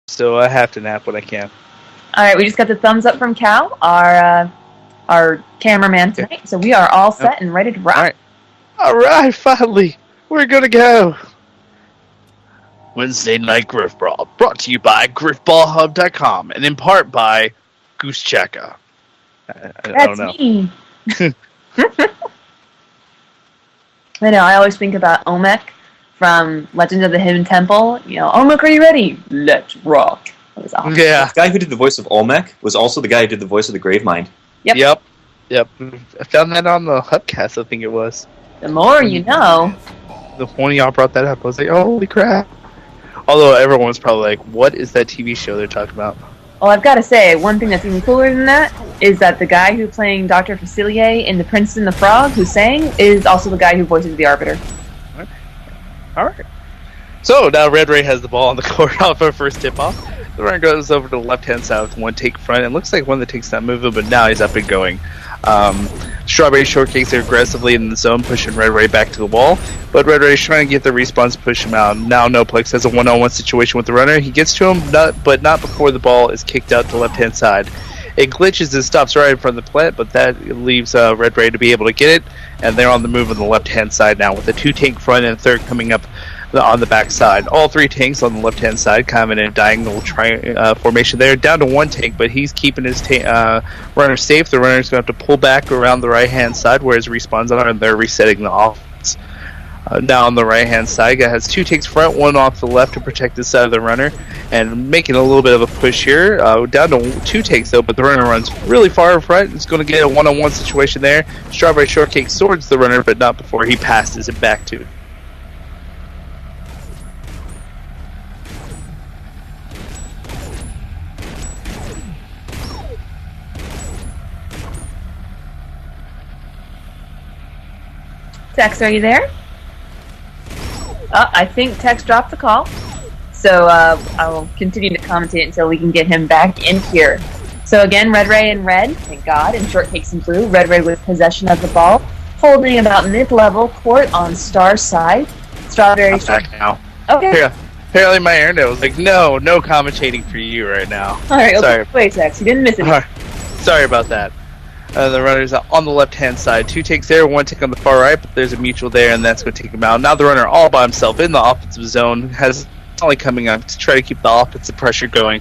so I have to nap when I can. All right, we just got the thumbs up from Cal, our cameraman tonight. So we are all set and ready to rock. All right, finally, we're gonna go. Wednesday Night Grifbrawl, brought to you by GrifballHub.com and in part by Goose Checka. I don't know. Me. I know, I always think about Olmec from Legend of the Hidden Temple. You know, Olmec, are you ready? Let's rock. That was awesome. Yeah. The guy who did the voice of Olmec was also the guy who did the voice of the Gravemind. Yep. I found that on the Hubcast, I think it was. The more you know. The one y'all brought that up, I was like, oh, holy crap. Although everyone's probably like, what is that TV show they're talking about? Well, I've got to say, one thing that's even cooler than that is that the guy who playing Dr. Facilier in The Princeton the Frog, who sang, is also the guy who voices the Arbiter. All right. So now Red Ray has the ball on the court off our first tip-off. The runner goes over to the left-hand side with one take front. It looks like one that takes that movement, but now he's up and going. Strawberry Shortcakes are aggressively in the zone, pushing Red Ray back to the wall. But Red Ray's trying to get the response to push him out. Now Noplex has a one-on-one situation with the runner. He gets to him, but not before the ball is kicked out to the left-hand side. It glitches and stops right in front of the plant, but that leaves Red Ray to be able to get it. And they're on the move on the left-hand side now with a two-tank front and a third coming up on the back side. All three tanks on the left-hand side, kind of in a diagonal formation there. Down to one tank, but he's keeping his runner safe. The runner's going to have to pull back around the right-hand side where his respawns are, and they're resetting the offense. Now on the right-hand side, guy has two tanks front, one off the left to protect the side of the runner, and making a little bit of a push here. Down to two tanks though, but the runner runs really far in front. It's going to get a one-on-one situation there. Strawberry Shortcake swords the runner, but not before he passes it back to. Tex, are you there? I think Tex dropped the call. So I will continue to commentate until we can get him back in here. So again, Red Ray in red, thank God, and Shortcakes in blue. Red Ray with possession of the ball, holding about mid-level court on Star's side. Strawberry back now. Okay. Yeah. Apparently my internet was like, no commentating for you right now. Alright, sorry. Wait, Tex, you didn't miss it. Right. Sorry about that. The runner's on the left-hand side. Two takes there, one take on the far right, but there's a mutual there, and that's going to take him out. Now the runner all by himself in the offensive zone has only coming up to try to keep the offensive pressure going.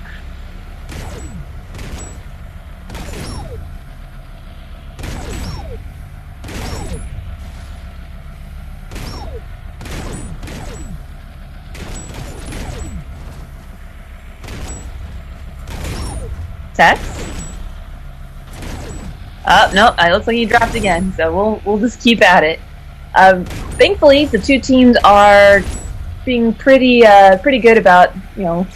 Tex? Nope, it looks like he dropped again, so we'll just keep at it. Thankfully, the two teams are being pretty good about, you know,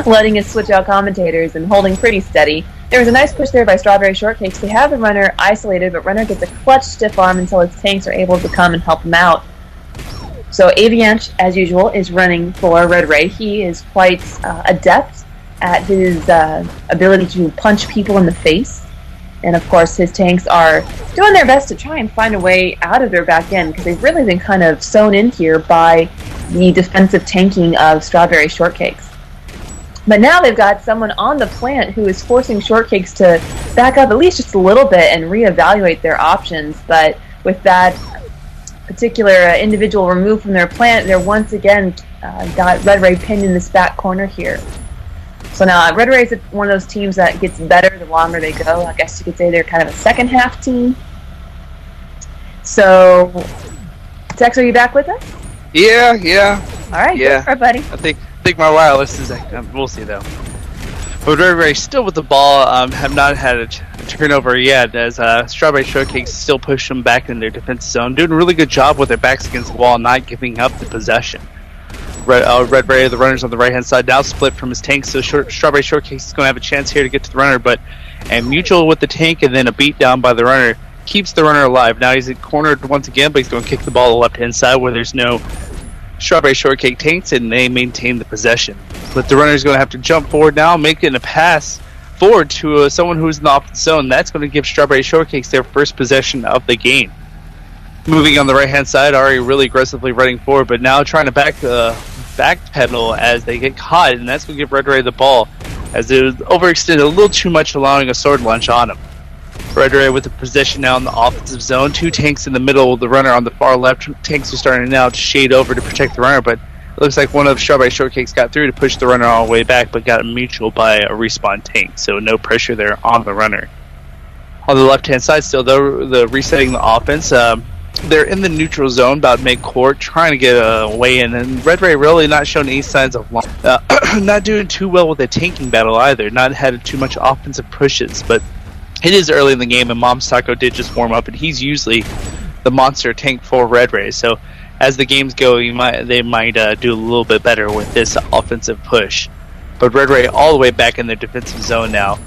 letting us switch out commentators and holding pretty steady. There was a nice push there by Strawberry Shortcakes. They have the runner isolated, but runner gets a clutch stiff arm until his tanks are able to come and help him out. So Avianch, as usual, is running for Red Ray. He is quite adept at his ability to punch people in the face. And of course, his tanks are doing their best to try and find a way out of their back end, because they've really been kind of sewn in here by the defensive tanking of Strawberry Shortcakes. But now they've got someone on the plant who is forcing Shortcakes to back up at least just a little bit and reevaluate their options. But with that particular individual removed from their plant, they're once again got Red Ray pinned in this back corner here. So now, Red Ray is one of those teams that gets better the longer they go. I guess you could say they're kind of a second-half team. So, Tex, are you back with us? Yeah. All right, yeah. Go for it, buddy. I think my wireless is... we'll see, though. But Red Ray still with the ball, have not had a turnover yet, as Strawberry Shortcakes still push them back in their defensive zone, doing a really good job with their backs against the wall, not giving up the possession. Red Ray, the runner's on the right-hand side, now split from his tank, so Strawberry Shortcakes is going to have a chance here to get to the runner, but and mutual with the tank and then a beat down by the runner keeps the runner alive. Now he's cornered once again, but he's going to kick the ball to the left-hand side where there's no Strawberry Shortcake tanks, and they maintain the possession. But the runner's going to have to jump forward now, making a pass forward to someone who's in the opposite zone. That's going to give Strawberry Shortcakes their first possession of the game. Moving on the right-hand side, Ari really aggressively running forward, but now trying to back backpedal as they get caught, and that's going to give Red Ray the ball as it was overextended a little too much, allowing a sword lunge on him. Red Ray with the position now in the offensive zone. 2 tanks in the middle, the runner on the far left. Tanks are starting now to shade over to protect the runner, but it looks like one of Strawberry Shortcakes got through to push the runner all the way back, but got mutual by a respawn tank, so no pressure there on the runner. On the left-hand side still, though, the resetting the offense. They're in the neutral zone, about mid-court, trying to get a way in, and Red Ray really not showing any signs of not doing too well with the tanking battle either, not had too much offensive pushes, but it is early in the game, and Mom's Taco did just warm up, and he's usually the monster tank for Red Ray, so as the games go, they might do a little bit better with this offensive push. But Red Ray all the way back in their defensive zone now,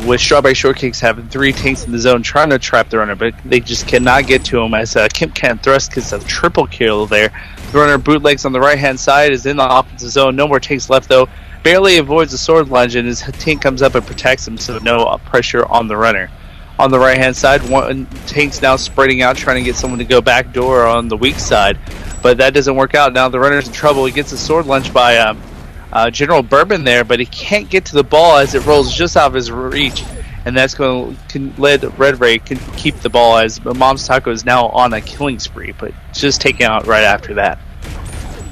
with Strawberry Shortcakes having 3 tanks in the zone trying to trap the runner, but they just cannot get to him as Kemp can't thrust because of triple kill there. The runner bootlegs on the right-hand side is in the offensive zone. No more tanks left, though. Barely avoids the sword lunge, and his tank comes up and protects him, so no pressure on the runner. On the right-hand side, one tank's now spreading out, trying to get someone to go back door on the weak side, but that doesn't work out. Now the runner's in trouble. He gets a sword lunge by General Bourbon there, but he can't get to the ball as it rolls just out of his reach, and that's going to let Red Ray keep the ball as Mom's Taco is now on a killing spree, but just taken out right after that.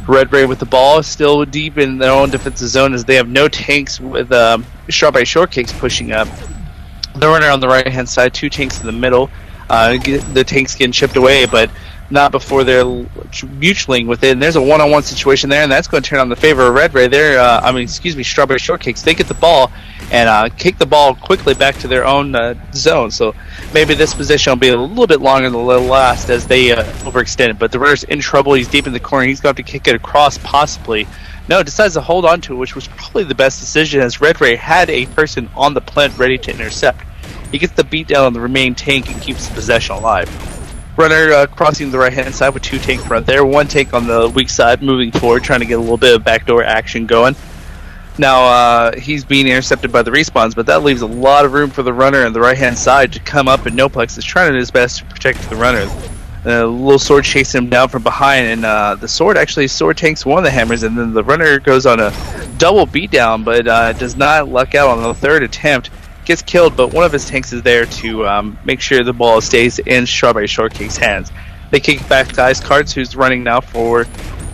Red Ray with the ball, still deep in their own defensive zone as they have no tanks with Strawberry Shortcakes pushing up. The runner on the right-hand side, 2 tanks in the middle. The tanks getting chipped away, but not before they're mutualing within. There's a one-on-one situation there, and that's going to turn on the favor of Red Ray. Strawberry Shortcakes. They get the ball and kick the ball quickly back to their own zone. So maybe this position will be a little bit longer than the last as they overextend it. But the runner's in trouble. He's deep in the corner. He's going to have to kick it across, possibly. No, decides to hold on to it, which was probably the best decision as Red Ray had a person on the plant ready to intercept. He gets the beat down on the remaining tank and keeps the possession alive. Runner crossing the right-hand side with 2 tank front there. 1 tank on the weak side moving forward, trying to get a little bit of backdoor action going. Now, he's being intercepted by the respawns, but that leaves a lot of room for the runner on the right-hand side to come up, and Noplex is trying his best to protect the runner. The little sword chasing him down from behind, and the sword tanks one of the hammers, and then the runner goes on a double beatdown, but does not luck out on the 3rd attempt. Gets killed, but one of his tanks is there to make sure the ball stays in Strawberry Shortcake's hands. They kick it back to Ice Cards, who's running now for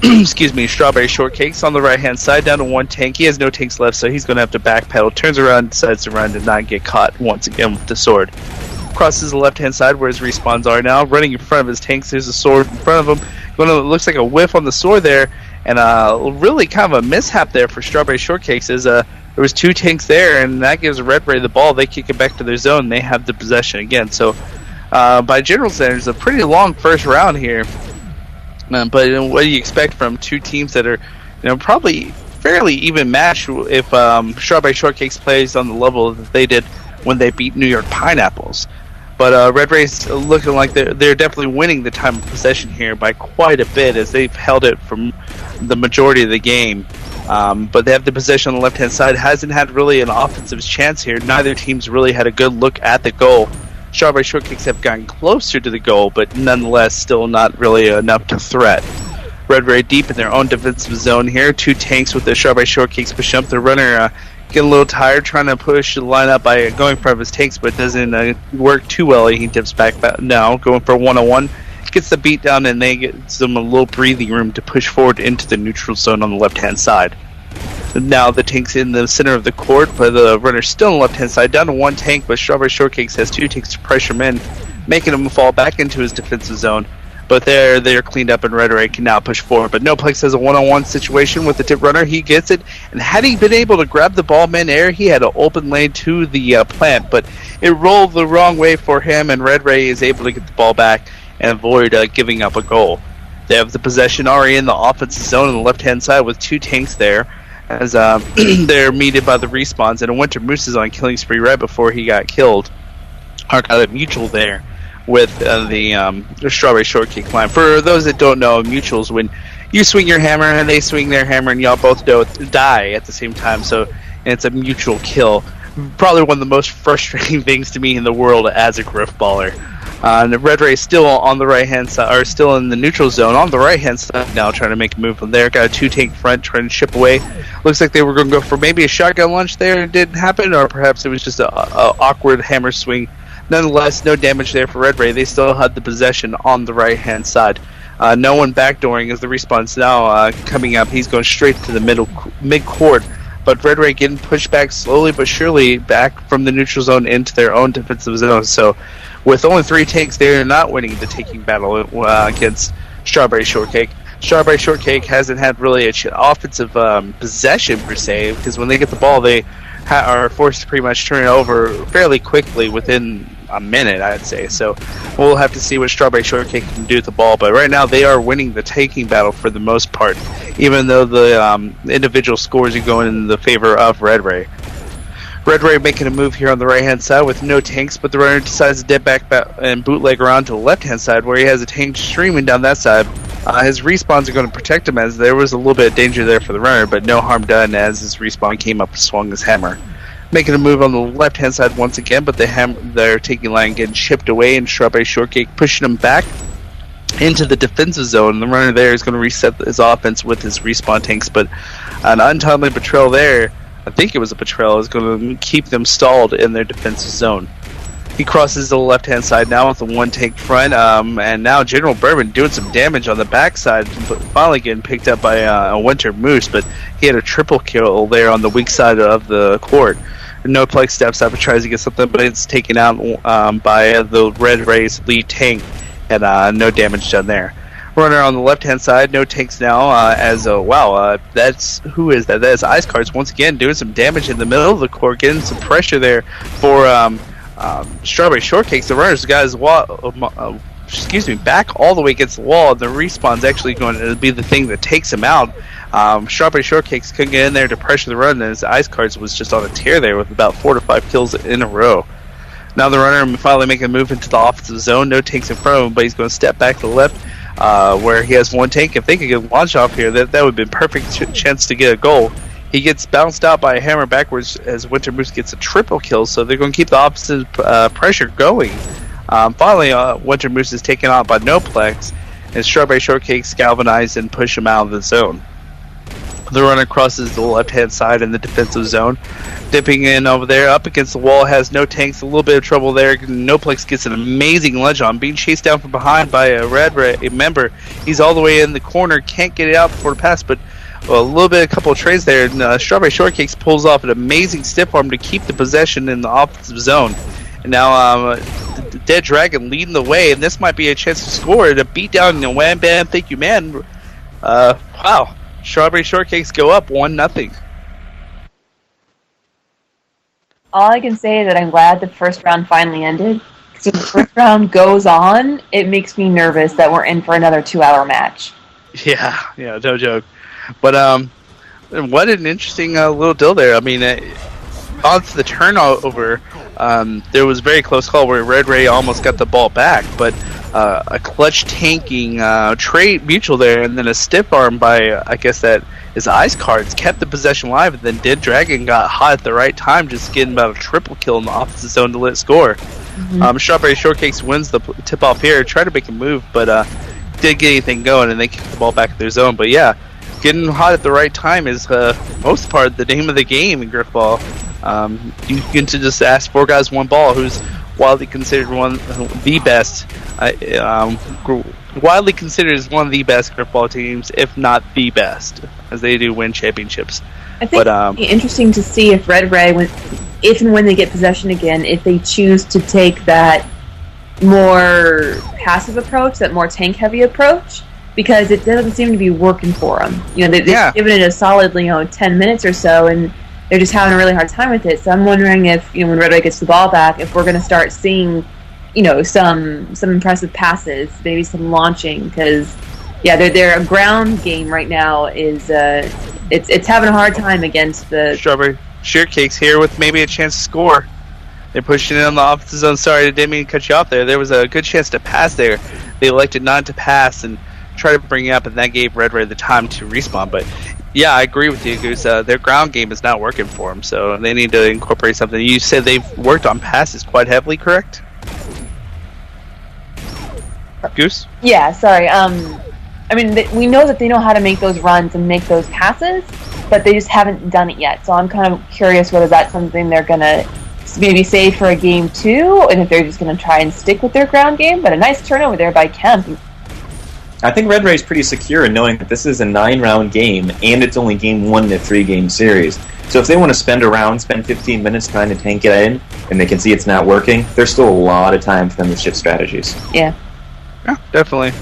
Strawberry Shortcakes on the right-hand side, down to 1 tank. He has no tanks left, so he's going to have to backpedal. Turns around, decides to run to not get caught once again with the sword. Crosses the left-hand side where his respawns are now. Running in front of his tanks, there's a sword in front of him. Looks like a whiff on the sword there, and really kind of a mishap there for Strawberry Shortcakes as there was 2 tanks there, and that gives Red Ray the ball. They kick it back to their zone. They have the possession again. So, by general standards, a pretty long first round here. But what do you expect from 2 teams that are, probably fairly even matched if Strawberry Shortcakes plays on the level that they did when they beat New York Pineapples? But Red Ray's looking like they're definitely winning the time of possession here by quite a bit as they've held it from the majority of the game. But they have the possession on the left-hand side. Hasn't had really an offensive chance here. Neither team's really had a good look at the goal. Strawberry Shortcakes have gotten closer to the goal, but nonetheless still not really enough to threat. Red Ray deep in their own defensive zone here. 2 tanks with the Strawberry Shortcakes push up. The runner getting a little tired trying to push the line up by going in front of his tanks, but it doesn't work too well. He dips back now, going for a 1-on-1. Gets the beat down, and they get some a little breathing room to push forward into the neutral zone on the left-hand side. Now the tank's in the center of the court, but the runner's still on the left-hand side, down to 1 tank, but Strawberry Shortcakes has 2 tanks to pressure him in, making him fall back into his defensive zone. But they're cleaned up, and Red Ray can now push forward. But Noplex has a 1-on-1 situation with the tip runner. He gets it, and had he been able to grab the ball mid-air, he had an open lane to the plant, but it rolled the wrong way for him, and Red Ray is able to get the ball back and avoid giving up a goal. They have the possession already in the offensive zone on the left-hand side with 2 tanks there as they're meted by the respawns, and a Winter Moose is on killing spree right before he got killed. Or got a mutual there with the Strawberry Shortcake line. For those that don't know, mutuals, when you swing your hammer and they swing their hammer and y'all both die at the same time, so it's a mutual kill. Probably one of the most frustrating things to me in the world as a Grifballer. And Red Ray still on the right hand side, or still in the neutral zone on the right hand side now, trying to make a move from there. Got a 2-tank front, trying to chip away. Looks like they were going to go for maybe a shotgun launch there. It didn't happen, or perhaps it was just a awkward hammer swing. Nonetheless, no damage there for Red Ray. They still had the possession on the right hand side. No one backdooring as the respawn's now coming up. He's going straight to the mid-court. But Red Ray getting pushed back slowly but surely back from the neutral zone into their own defensive zone. So with only 3 tanks, they're not winning the taking battle against Strawberry Shortcake. Strawberry Shortcake hasn't had really an offensive possession per se, because when they get the ball, they are forced to pretty much turn it over fairly quickly within a minute, I'd say. So we'll have to see what Strawberry Shortcake can do with the ball. But right now, they are winning the taking battle for the most part, even though the individual scores are going in the favor of Red Ray. Red Ray making a move here on the right-hand side with no tanks, but the runner decides to dip back and bootleg around to the left-hand side where he has a tank streaming down that side. His respawns are going to protect him, as there was a little bit of danger there for the runner, but no harm done as his respawn came up and swung his hammer. Making a move on the left-hand side once again, but their taking line getting chipped away, and Strawberry Shortcake pushing him back into the defensive zone. The runner there is going to reset his offense with his respawn tanks, but an untimely betrayal there, I think it was a betrayal, is going to keep them stalled in their defensive zone. He crosses the left-hand side now with the 1-tank front, and now General Bourbon doing some damage on the backside, but finally getting picked up by a Winter Moose, but he had a triple kill there on the weak side of the court. Noplex steps up and tries to get something, but it's taken out by the Red Ray's lead tank, and no damage done there. Runner on the left-hand side, no tanks now, that's, who is that? That is Ice Cards once again doing some damage in the middle of the court, getting some pressure there for Strawberry Shortcakes. The runner's got his back all the way against the wall, and the respawn's actually going to be the thing that takes him out. Strawberry Shortcakes couldn't get in there to pressure the run, and his Ice Cards was just on a tear there with about 4 to 5 kills in a row. Now the runner finally making a move into the offensive zone, no tanks in front of him, but he's going to step back to the left, where he has 1 tank. If they could get a launch off here, that would be a perfect chance to get a goal. He gets bounced out by a hammer backwards as Winter Moose gets a triple kill, so they're going to keep the opposite pressure going. Finally, Winter Moose is taken out by Noplex, and Strawberry Shortcakes galvanize and push him out of the zone. The runner crosses the left-hand side in the defensive zone, dipping in over there, up against the wall, has no tanks, a little bit of trouble there. Noplex gets an amazing ledge on, being chased down from behind by a Red Ray member. He's all the way in the corner, can't get it out before the pass, but a couple of trades there, and Strawberry Shortcakes pulls off an amazing stiff arm to keep the possession in the offensive zone. And now Dead Dragon leading the way, and this might be a chance to score, to beat down the Wham Bam Thank You Man. Wow. Strawberry Shortcakes go up 1-0. All I can say is that I'm glad the first round finally ended. Because if the first round goes on, it makes me nervous that we're in for another 2-hour match. Yeah, no joke. But what an interesting little deal there. I mean, onto the turnover, there was a very close call where Red Ray almost got the ball back, but a clutch tanking trade mutual there, and then a stiff arm by, I guess that is Ice Cards, kept the possession alive, and then Dead Dragon got hot at the right time, just getting about a triple kill in the opposite zone to let score. Mm-hmm. Strawberry Shortcakes wins the tip-off here, tried to make a move, but didn't get anything going, and they kicked the ball back at their zone. But yeah, getting hot at the right time is most part the name of the game in Grifbrawl. You get to just ask 4 guys 1 ball, who's widely considered one of the best Grifbrawl teams, if not the best, as they do win championships. I think it'd be interesting to see if Red Ray, if and when they get possession again, if they choose to take that more passive approach, that more tank-heavy approach, because it doesn't seem to be working for them. You know, they've given it a solid, 10 minutes or so, and they're just having a really hard time with it. So I'm wondering if, when Red Ray gets the ball back, if we're going to start seeing, some impressive passes, maybe some launching, because their ground game right now is it's having a hard time against the Strawberry Shortcakes here with maybe a chance to score. They're pushing it on the offensive zone. Sorry, I didn't mean to cut you off there. There was a good chance to pass there. They elected not to pass and try to bring it up, and that gave Red Ray the time to respawn. But yeah, I agree with you, Goose. Their ground game is not working for them, so they need to incorporate something. You said they've worked on passes quite heavily, correct? Goose? Yeah, sorry. I mean, we know that they know how to make those runs and make those passes, but they just haven't done it yet. So I'm kind of curious whether that's something they're going to maybe save for a game 2, and if they're just going to try and stick with their ground game. But a nice turnover there by Kemp. I think Red Ray's pretty secure in knowing that this is a 9-round game, and it's only game 1 in a 3-game series. So if they want to spend 15 minutes trying to tank it in, and they can see it's not working, there's still a lot of time for them to shift strategies. Yeah. Yeah, definitely.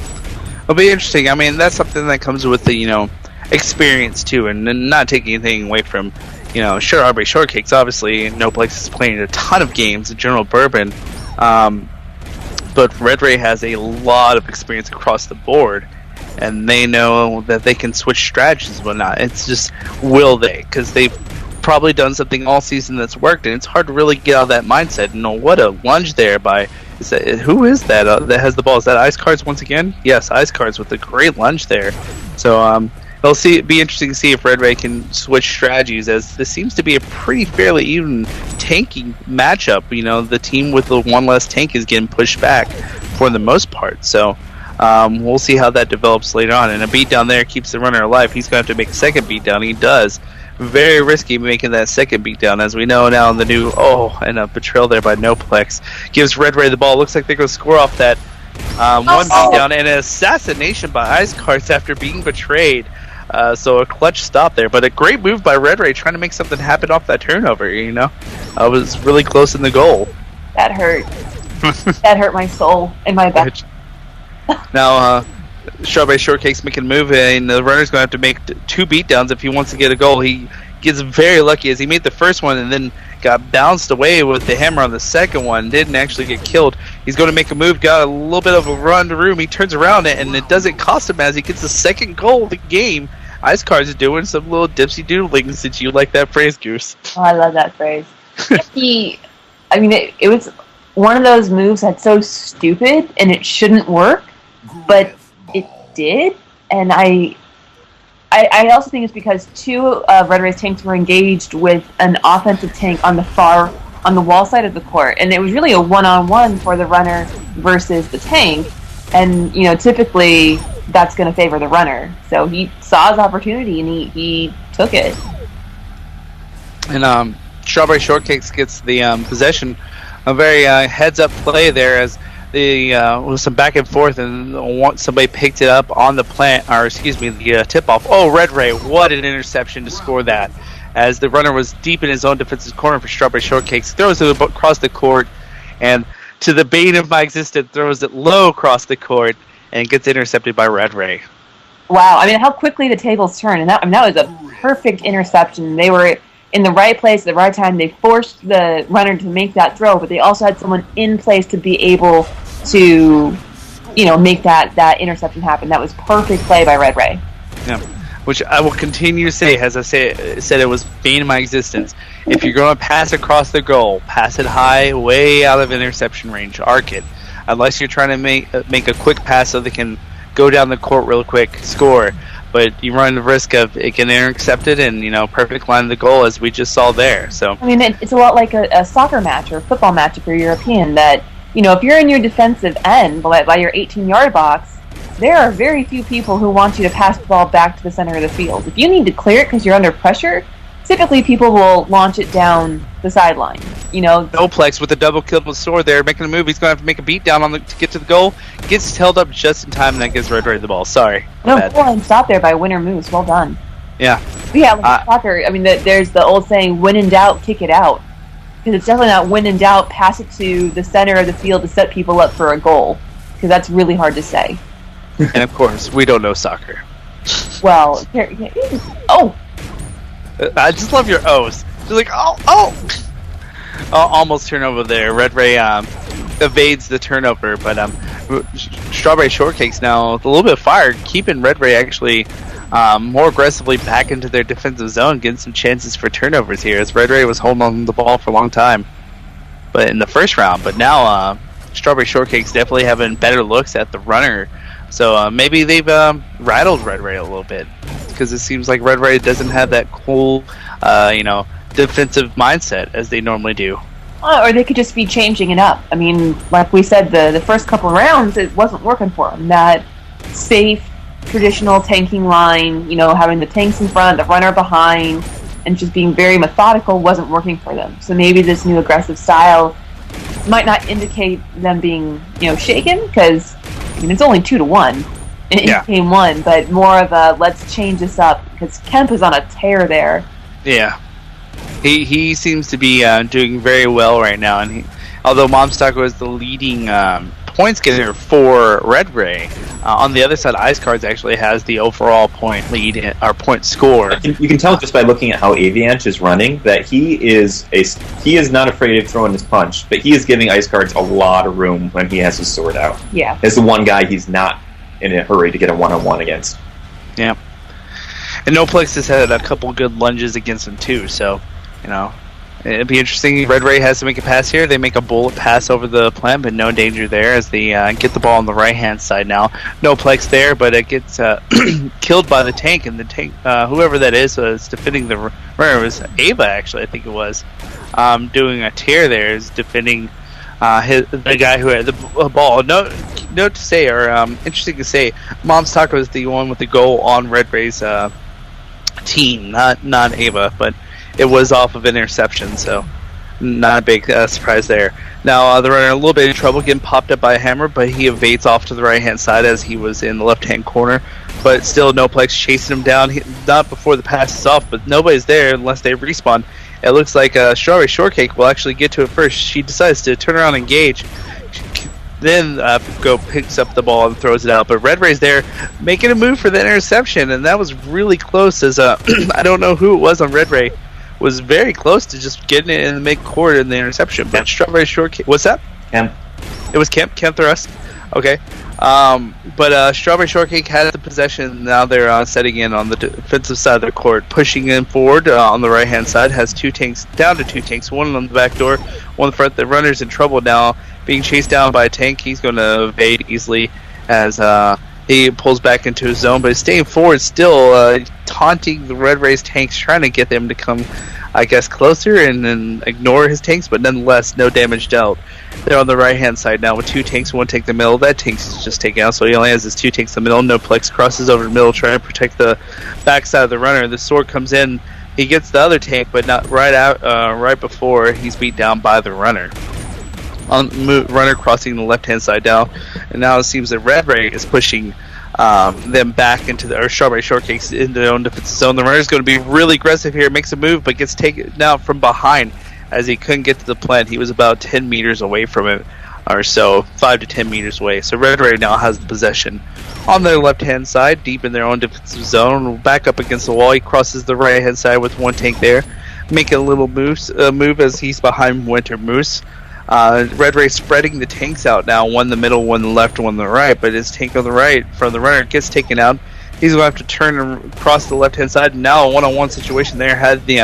It'll be interesting. I mean, that's something that comes with the, experience, too, and not taking anything away from, Strawberry Shortcakes. Obviously, Noplex is playing a ton of games in General Bourbon, but Red Ray has a lot of experience across the board, and they know that they can switch strategies and whatnot. It's just, will they? Because they've probably done something all season that's worked, and it's hard to really get out of that mindset. What a lunge there by... who is that that has the ball? Is that Ice Cards once again? Yes, Ice Cards with a great lunge there. So it'll be interesting to see if Red Ray can switch strategies, as this seems to be a pretty fairly even tanking matchup. The team with the one less tank is getting pushed back for the most part. So we'll see how that develops later on. And a beatdown there keeps the runner alive. He's going to have to make a second beatdown. He does. Very risky making that second beatdown, as we know now in the new... and a betrayal there by Noplex. Gives Red Ray the ball. Looks like they're going to score off that one beatdown, and an assassination by Ice Cards after being betrayed. So a clutch stop there, but a great move by Red Ray trying to make something happen off that turnover, I was really close in the goal. That hurt. That hurt my soul and my back. Now, Strawberry Shortcakes making a move, and the runner's going to have to make 2 beatdowns if he wants to get a goal. He gets very lucky as he made the first one and then got bounced away with the hammer on the second one. Didn't actually get killed. He's going to make a move, got a little bit of a run to room. He turns around and it doesn't cost him as he gets the second goal of the game. Ice Cards is doing some little dipsy doodling, since you like that phrase, Goose. Oh, I love that phrase. It was one of those moves that's so stupid and it shouldn't work, but it did, and I also think it's because 2 of Red Ray's tanks were engaged with an offensive tank on the wall side of the court, and it was really a one-on-one for the runner versus the tank, and typically that's going to favor the runner. So he saw his opportunity and he took it. And Strawberry Shortcakes gets the possession. A very heads-up play there, as with some back and forth, and somebody picked it up on the the tip-off. Oh, Red Ray, what an interception to score that, as the runner was deep in his own defensive corner for Strawberry Shortcakes. Throws it across the court, and to the bane of my existence, throws it low across the court, and gets intercepted by Red Ray. Wow, how quickly the tables turn, and that was a perfect interception. They were in the right place at the right time. They forced the runner to make that throw, but they also had someone in place to be able to, make that interception happen. That was perfect play by Red Ray. Yeah, which I will continue to say, as I said, it was bane of my existence. If you're going to pass across the goal, pass it high, way out of interception range, arc it. Unless you're trying to make a quick pass so they can go down the court real quick, score. But you run the risk of it getting intercepted and, perfect line of the goal, as we just saw there. So it's a lot like a soccer match or a football match if you're European, that, if you're in your defensive end by your 18-yard box, there are very few people who want you to pass the ball back to the center of the field. If you need to clear it because you're under pressure, typically people will launch it down the sideline. Noplex with a double kill with sword there, making a move. He's going to have to make a beat down to get to the goal. Gets held up just in time, and that gives Red Ray the ball. Sorry. No, goal and stop there by Winner Moose. Well done. Yeah. Yeah, soccer, there's the old saying, when in doubt, kick it out. Because it's definitely not when in doubt, pass it to the center of the field to set people up for a goal. Because that's really hard to say. And of course, we don't know soccer. Well, I just love your O's. Just like, almost turnover there. Red Ray evades the turnover, but Strawberry Shortcakes now with a little bit of fire, keeping Red Ray actually more aggressively back into their defensive zone, getting some chances for turnovers here, as Red Ray was holding on the ball for a long time, but in the first round. But now Strawberry Shortcakes definitely having better looks at the runner, so maybe they've rattled Red Ray a little bit, because it seems like Red Ray doesn't have that cool defensive mindset as they normally do. Or they could just be changing it up. I mean, like we said, the first couple of rounds, it wasn't working for them. That safe, traditional tanking line, having the tanks in front, the runner behind, and just being very methodical wasn't working for them. So maybe this new aggressive style might not indicate them being, shaken, because it's only 2-1 in game one, but more of a let's change this up, because Kemp is on a tear there. Yeah. He seems to be doing very well right now, and although Momstock is the leading points getter for Red Ray, on the other side, Ice Cards actually has the overall point lead or point score. You can tell just by looking at how Avianch is running that he is not afraid of throwing his punch, but he is giving Ice Cards a lot of room when he has his sword out. Yeah, it's the one guy he's not in a hurry to get a one-on-one against. Yeah, and Noplex has had a couple good lunges against him too, so. It'd be interesting. Red Ray has to make a pass here. They make a bullet pass over the plant, but no danger there as they get the ball on the right-hand side now. No plex there, but it gets killed by the tank, and the tank, whoever that is defending the runner. It was Ava, actually, I think it was, doing a tear there, is defending the guy who had the ball. Note to say, or interesting to say, Mom's Taco is the one with the goal on Red Ray's team, not Ava, but it was off of an interception, so not a big surprise there. Now, the runner a little bit in trouble, getting popped up by a hammer, but he evades off to the right-hand side as he was in the left-hand corner. But still, Noplex chasing him down, not before the pass is off, but nobody's there unless they respawn. It looks like Strawberry Shortcake will actually get to it first. She decides to turn around and engage, then picks up the ball and throws it out. But Red Ray's there making a move for the interception, and that was really close as I don't know who it was on Red Ray. Was very close to just getting it in the mid-court in the interception. But Strawberry Shortcake... What's that? Kemp. It was Kemp Thrust. Okay. But Strawberry Shortcake had the possession. Now they're setting in on the defensive side of the court, pushing in forward on the right-hand side. Has down to two tanks. One on the back door, one in the front. The runner's in trouble now, being chased down by a tank. He's going to evade easily as... he pulls back into his zone, but he's staying forward still, taunting the Red Rays tanks, trying to get them to come, I guess, closer and then ignore his tanks, but nonetheless, no damage dealt. They're on the right-hand side now with two tanks, one tank in the middle. That tank's just taken out, so he only has his two tanks in the middle. Noplex crosses over the middle, trying to protect the backside of the runner. The sword comes in. He gets the other tank, but not right before he's beat down by the runner. Runner crossing the left-hand side now, and now it seems that Red Ray is pushing them back into Strawberry Shortcakes into their own defensive zone. The runner's going to be really aggressive here, makes a move, but gets taken out from behind as he couldn't get to the plant. He was about 10 meters away from it, or so, 5 to 10 meters away. So Red Ray now has the possession on their left-hand side, deep in their own defensive zone, back up against the wall. He crosses the right-hand side with one tank there, making a little move as he's behind Winter Moose. Red Ray spreading the tanks out now, one in the middle, one in the left, one on the right, but his tank on the right from the runner gets taken out. He's going to have to turn and cross the left-hand side. Now a one-on-one situation there. Had the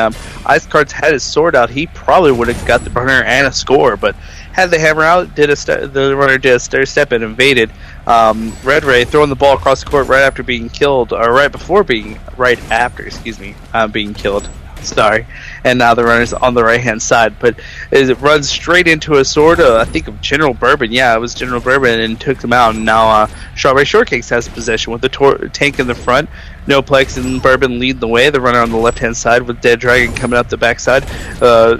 Ice Cards had his sword out, he probably would have got the runner and a score, but had the hammer out, the runner did a stair step and evaded. Red Ray throwing the ball across the court right after being killed, or right after being killed. Sorry. And now the runner's on the right-hand side. But as it runs straight into a sword, I think of General Bourbon. Yeah, it was General Bourbon, and took them out. And now Strawberry Shortcakes has possession with the tank in the front. Noplex and Bourbon lead the way. The runner on the left-hand side with Dead Dragon coming up the backside.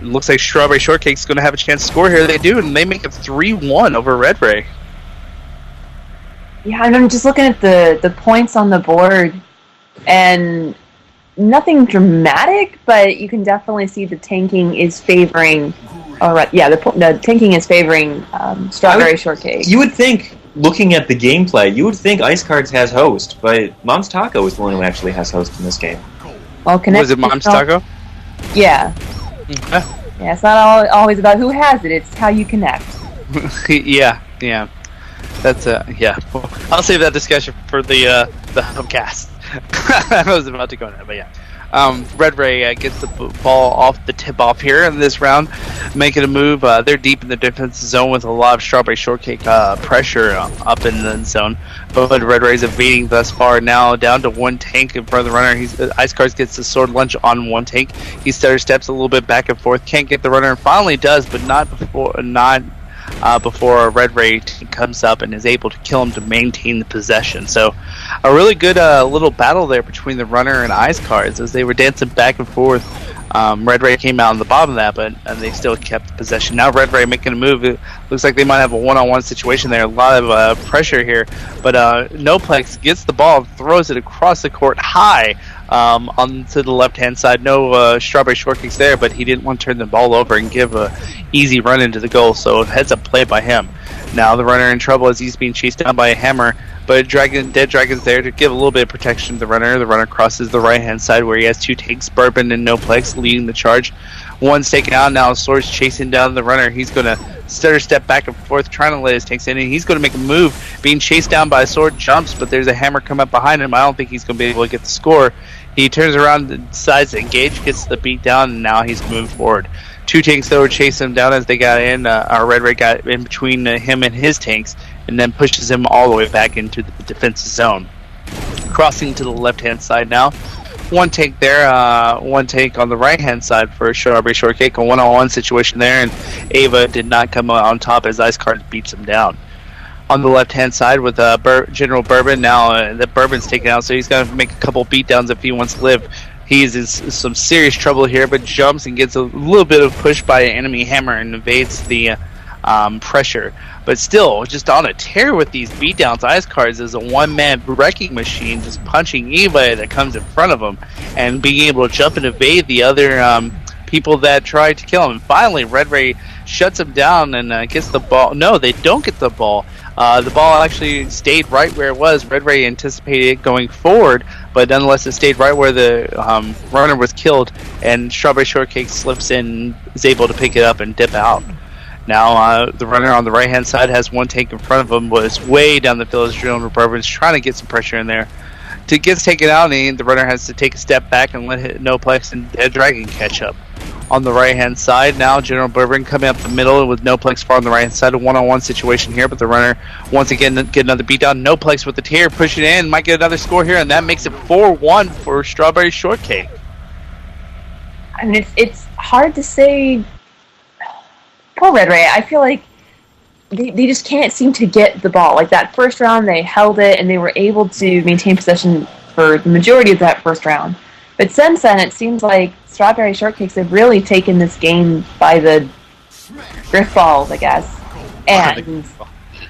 Looks like Strawberry Shortcake's going to have a chance to score here. They do, and they make it 3-1 over Red Ray. Yeah, and I'm just looking at the points on the board, and... nothing dramatic, but you can definitely see the tanking is favoring. The tanking is favoring Strawberry Shortcake. You would think, looking at the gameplay, you would think Ice Cards has host, but Mom's Taco is the one who actually has host in this game. Well, was it Mom's Taco? Yeah. Yeah, it's not always about who has it; it's how you connect. yeah. That's yeah. Well, I'll save that discussion for the hubcast. I was about to go on that, but yeah. Red Ray gets the ball off the tip-off here in this round, making a move. They're deep in the defensive zone with a lot of Strawberry Shortcake pressure up in the zone. But Red Ray's evading thus far. Now down to one tank in front of the runner. Ice Cards gets the sword lunge on one tank. He stutter steps a little bit back and forth. Can't get the runner, and finally does, but not before Red Ray comes up and is able to kill him to maintain the possession. So a really good little battle there between the runner and Ice Cards as they were dancing back and forth. Red Ray came out on the bottom of that, but they still kept the possession. Now Red Ray making a move. It looks like they might have a one-on-one situation there. A lot of pressure here, but Noplex gets the ball and throws it across the court high onto the left-hand side. No Strawberry Shortcakes there, but he didn't want to turn the ball over and give a easy run into the goal, so heads-up play by him. Now the runner in trouble as he's being chased down by a hammer, but Dead Dragon's there to give a little bit of protection to the runner. The runner crosses the right-hand side where he has two tanks, Bourbon and Noplex, leading the charge. One's taken out now. Sword's chasing down the runner. He's going to stutter step back and forth, trying to let his tanks in, and he's going to make a move. Being chased down by a Sword, jumps, but there's a hammer come up behind him. I don't think he's going to be able to get the score. He turns around, decides to engage, gets the beat down, and now he's moving forward. Two tanks, though, chase him down as they got in. Our Red Ray got in between him and his tanks, and then pushes him all the way back into the defensive zone. Crossing to the left-hand side now. One tank there, one tank on the right-hand side for Strawberry Shortcake. A one-on-one situation there, and Ava did not come out on top as Ice Card beats him down. On the left-hand side with General Bourbon, now the Bourbon's taken out, so he's going to make a couple beatdowns if he wants to live. He's in some serious trouble here, but jumps and gets a little bit of push by an enemy hammer and evades the pressure. But still, just on a tear with these beatdowns. Ice Cards is a one-man wrecking machine, just punching anybody that comes in front of him and being able to jump and evade the other people that tried to kill him. And finally, Red Ray shuts him down and gets the ball. No, they don't get the ball. The ball actually stayed right where it was. Red Ray anticipated it going forward, but nonetheless it stayed right where the runner was killed, and Strawberry Shortcake slips in and is able to pick it up and dip out. Now the runner on the right-hand side has one tank in front of him, but it's way down the field as General Bourbon's trying to get some pressure in there. To get taken out, the runner has to take a step back and let Noplex and Dead Dragon catch up. On the right-hand side now, General Bourbon coming up the middle with Noplex far on the right-hand side. A one-on-one situation here, but the runner once again get another beatdown. Noplex with the tear, pushing in, might get another score here, and that makes it 4-1 for Strawberry Shortcake. I mean, it's hard to say. Poor Red Ray. I feel like they just can't seem to get the ball. Like that first round, they held it, and they were able to maintain possession for the majority of that first round. But since then, it seems like Strawberry Shortcakes have really taken this game by the Grifbrawl, I guess. And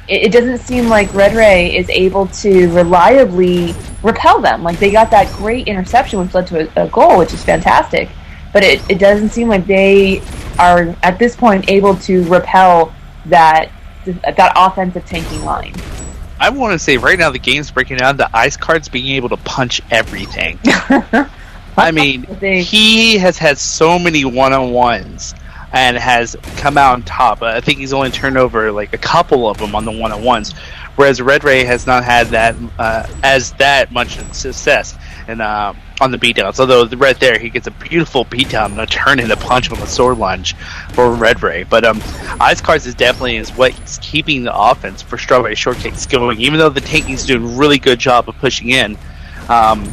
it doesn't seem like Red Ray is able to reliably repel them. Like, they got that great interception, which led to a goal, which is fantastic. But it doesn't seem like they are, at this point, able to repel that offensive tanking line. I want to say right now the game's breaking down to Ice Cards being able to punch everything. I mean, he has had so many one-on-ones and has come out on top. I think he's only turned over like a couple of them on the one-on-ones, whereas Red Ray has not had that much success on the beatdowns. Although right there, he gets a beautiful beatdown and a turn and a punch on the sword lunge for Red Ray. But Ice Cards is definitely what's keeping the offense for Strawberry Shortcakes going. Even though the tanking's doing a really good job of pushing in,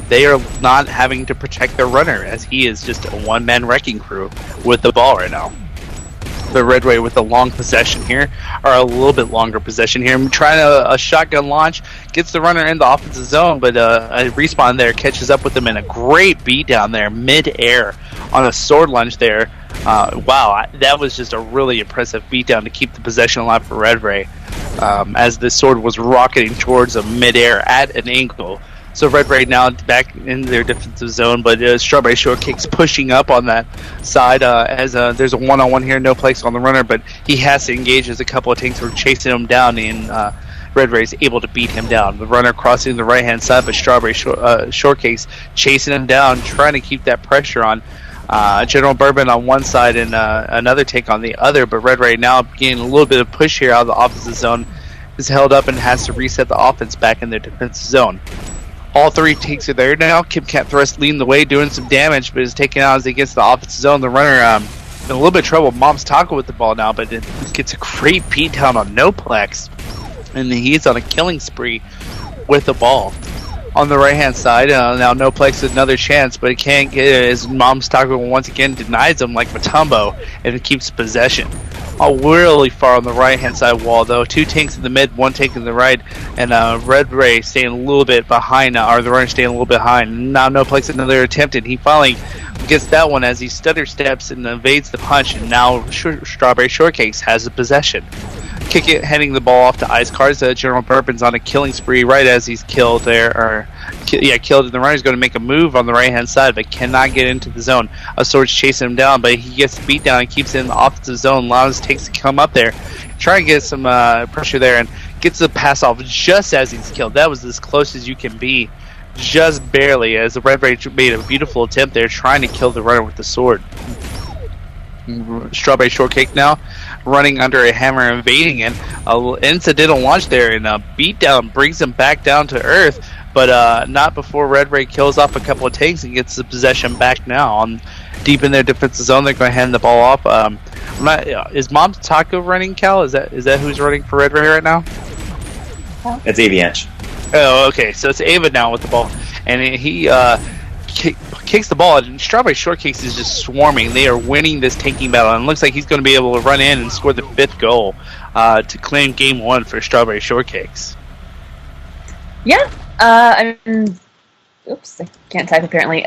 they are not having to protect their runner, as he is just a one-man wrecking crew with the ball right now. The Red Ray with a long possession here, or a little bit longer possession here. I'm trying a shotgun launch, gets the runner in the offensive zone, but a respawn there catches up with him in a great beat down there, mid-air on a sword lunge there. Wow, that was just a really impressive beatdown to keep the possession alive for Red Ray, as the sword was rocketing towards him mid-air at an angle. So Red Ray now back in their defensive zone, but Strawberry Shortcake's pushing up on that side as there's a one-on-one here, no place on the runner, but he has to engage as a couple of tanks were chasing him down, and Red Ray's able to beat him down. The runner crossing the right-hand side, but Strawberry Shortcake's chasing him down, trying to keep that pressure on. General Bourbon on one side and another tank on the other, but Red Ray now getting a little bit of push here out of the opposite zone, is held up and has to reset the offense back in their defensive zone. All three takes are there now. Kip Cat Thrust leading the way, doing some damage, but is taken out as he gets to the offensive zone. The runner in a little bit of trouble. Mom's Taco with the ball now, but it gets a great beatdown on Noplex. And he's on a killing spree with the ball. On the right-hand side, now Noplex has another chance, but he can't get it as Mom's Taco once again denies him like Matumbo and keeps possession. Really far on the right-hand side wall, though. 2 tanks in the mid, 1 tank in the right, and Red Ray staying a little bit behind, or the runner staying a little bit behind. Now Noplex another attempt, and he finally gets that one as he stutter steps and evades the punch, and now Strawberry Shortcakes has the possession. Kick it, heading the ball off to Ice Cards. General Bourbon's on a killing spree right as he's killed there, killed, and the runner's going to make a move on the right-hand side, but cannot get into the zone. A Sword's chasing him down, but he gets beat down and keeps it in the offensive zone. Lounge takes to come up there, try and get some pressure there, and gets the pass off just as he's killed. That was as close as you can be, just barely, as the Red Ray made a beautiful attempt there, trying to kill the runner with the sword. Strawberry Shortcake now running under a hammer, evading it. Incidental launch there, and a beatdown brings him back down to earth, but not before Red Ray kills off a couple of tanks and gets the possession back now. On deep in their defensive zone, they're going to hand the ball off. Is Mom's Taco running, Cal? Is that who's running for Red Ray right now? It's Avianch. Oh, okay. So it's Ava now with the ball, and he kicks the ball, and Strawberry Shortcakes is just swarming. They are winning this tanking battle, and it looks like he's going to be able to run in and score the 5th goal to claim Game 1 for Strawberry Shortcakes. Yeah. Oops, I can't type apparently.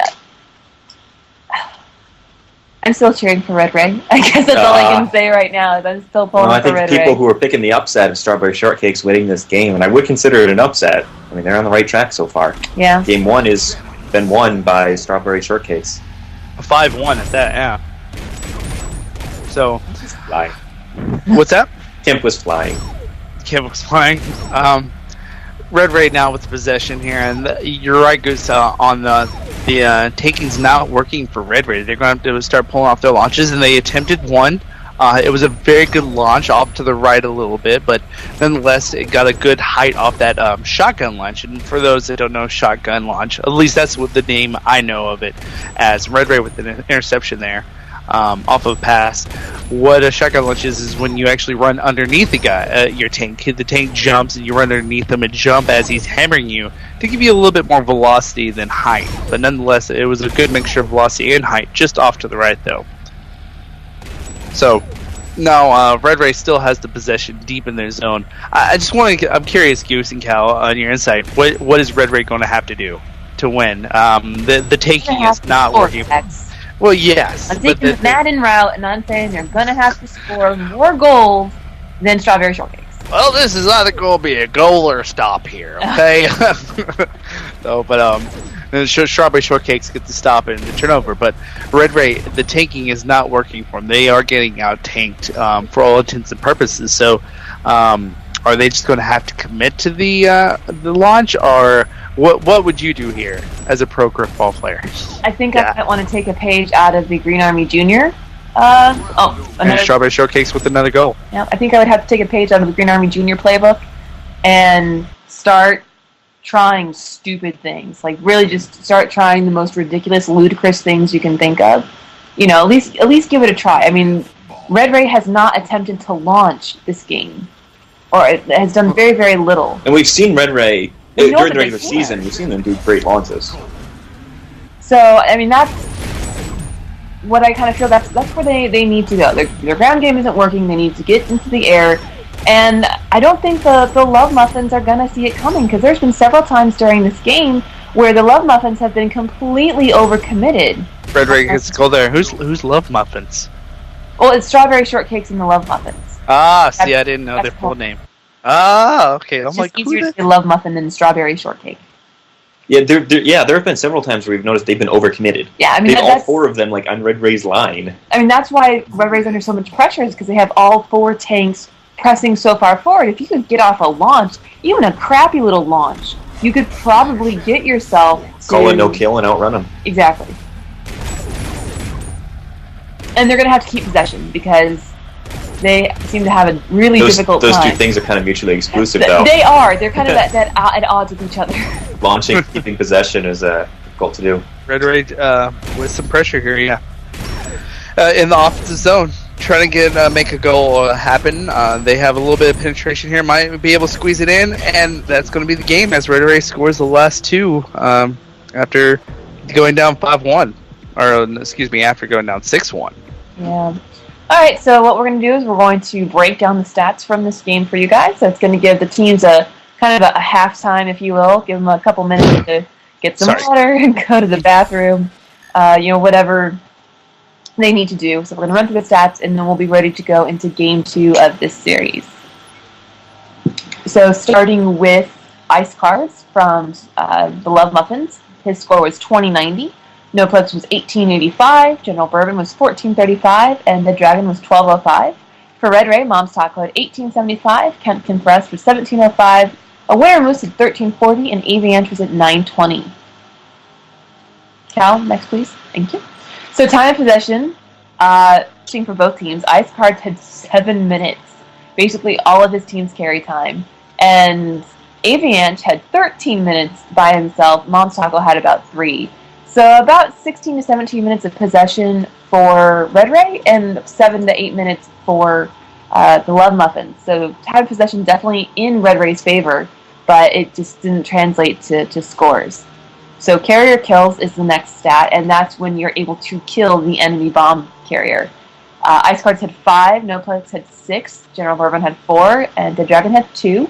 I'm still cheering for Red Ray. I guess that's all I can say right now. I'm still pulling for Red Ray. I think people who are picking the upset of Strawberry Shortcakes winning this game, and I would consider it an upset. I mean, they're on the right track so far. Yeah. Game 1 has been won by Strawberry Shortcakes. A 5-1 at that, yeah. So, Flying. What's that? Kemp was flying. Kemp was flying. Red Ray now with the possession here, and you're right, Goose, on the taking's not working for Red Ray. They're going to have to start pulling off their launches, and they attempted one. It was a very good launch off to the right a little bit, but nonetheless, it got a good height off that shotgun launch. And for those that don't know shotgun launch, at least that's what the name I know of it as. Red Ray with an interception there off of a pass. What a shotgun launch is when you actually run underneath the guy, your tank. The tank jumps and you run underneath him and jump as he's hammering you to give you a little bit more velocity than height. But nonetheless, it was a good mixture of velocity and height, just off to the right though. So now Red Ray still has the possession deep in their zone. I just want to. I'm curious, Goose and Cal, on your insight. What is Red Ray going to have to do to win? The taking is not working. Well, yes. I'm taking the Madden route, and I'm saying they're going to have to score more goals than Strawberry Shortcakes. Well, this is either going to be a goal or a stop here, okay? So, but Strawberry Shortcakes get the stop and the turnover, but Red Ray, the tanking is not working for them. They are getting out tanked for all intents and purposes. So, are they just going to have to commit to the launch, or what would you do here as a pro Grifbrawl player? I think I might want to take a page out of the Green Army Junior. And Strawberry Shortcakes with another goal. Yeah, I think I would have to take a page out of the Green Army Junior playbook and start trying stupid things. Like, really just start trying the most ridiculous, ludicrous things you can think of. You know, at least give it a try. I mean, Red Ray has not attempted to launch this game, or it has done very, very little. And we've seen Red Ray during the regular season. We've seen them do great launches. So, I mean, that's what I kind of feel. That's where they need to go. Their ground game isn't working. They need to get into the air. And I don't think the Love Muffins are going to see it coming, because there's been several times during this game where the Love Muffins have been completely overcommitted. Red Ray gets go there. Who's Love Muffins? Well, it's Strawberry Shortcakes and the Love Muffins. Ah, see, I didn't know their full name. Ah, okay. It's just easier to say Love Muffin than Strawberry Shortcake. Yeah, there have been several times where we've noticed they've been overcommitted. Yeah, I mean, all 4 of them on Red Ray's line. I mean, that's why Red Ray's under so much pressure, is because they have all 4 tanks pressing so far forward. If you could get off a launch, even a crappy little launch, you could probably get yourself to call a no-kill and outrun them. Exactly. And they're going to have to keep possession, because They seem to have a really difficult time. Those two time. things are kind of mutually exclusive, though. They are. They're kind of at odds with each other. Launching, keeping possession is difficult to do. Red Ray with some pressure here, yeah. In the offensive zone, trying to make a goal happen. They have a little bit of penetration here, might be able to squeeze it in, and that's going to be the game as Red Ray scores the last two after going down 5-1. Or, excuse me, after going down 6-1. Yeah. Alright, so what we're going to do is we're going to break down the stats from this game for you guys. So it's going to give the teams a kind of a halftime, if you will. Give them a couple minutes to get some water and go to the bathroom. Whatever they need to do. So we're going to run through the stats, and then we'll be ready to go into Game 2 of this series. So starting with Ice Cards from the Love Muffins. His score was 2090. Noplex was 1885, General Bourbon was 1435, and the Dragon was 1205. For Red Ray, Mom's Taco had 1875, Kempkin Thrust was 1705, a Winter Moose at 1340, and Avianch was at 920. Cal, next please. Thank you. So time of possession, for both teams, Ice Cards had 7 minutes. Basically all of his team's carry time. And Avianch had 13 minutes by himself. Mom's Taco had about 3. So about 16 to 17 minutes of possession for Red Ray and 7 to 8 minutes for the Love Muffins. So time of possession definitely in Red Ray's favor, but it just didn't translate to scores. So carrier kills is the next stat, and that's when you're able to kill the enemy bomb carrier. Ice Cards had 5, Noplex had 6, General Bourbon had 4, and the Dragon had 2.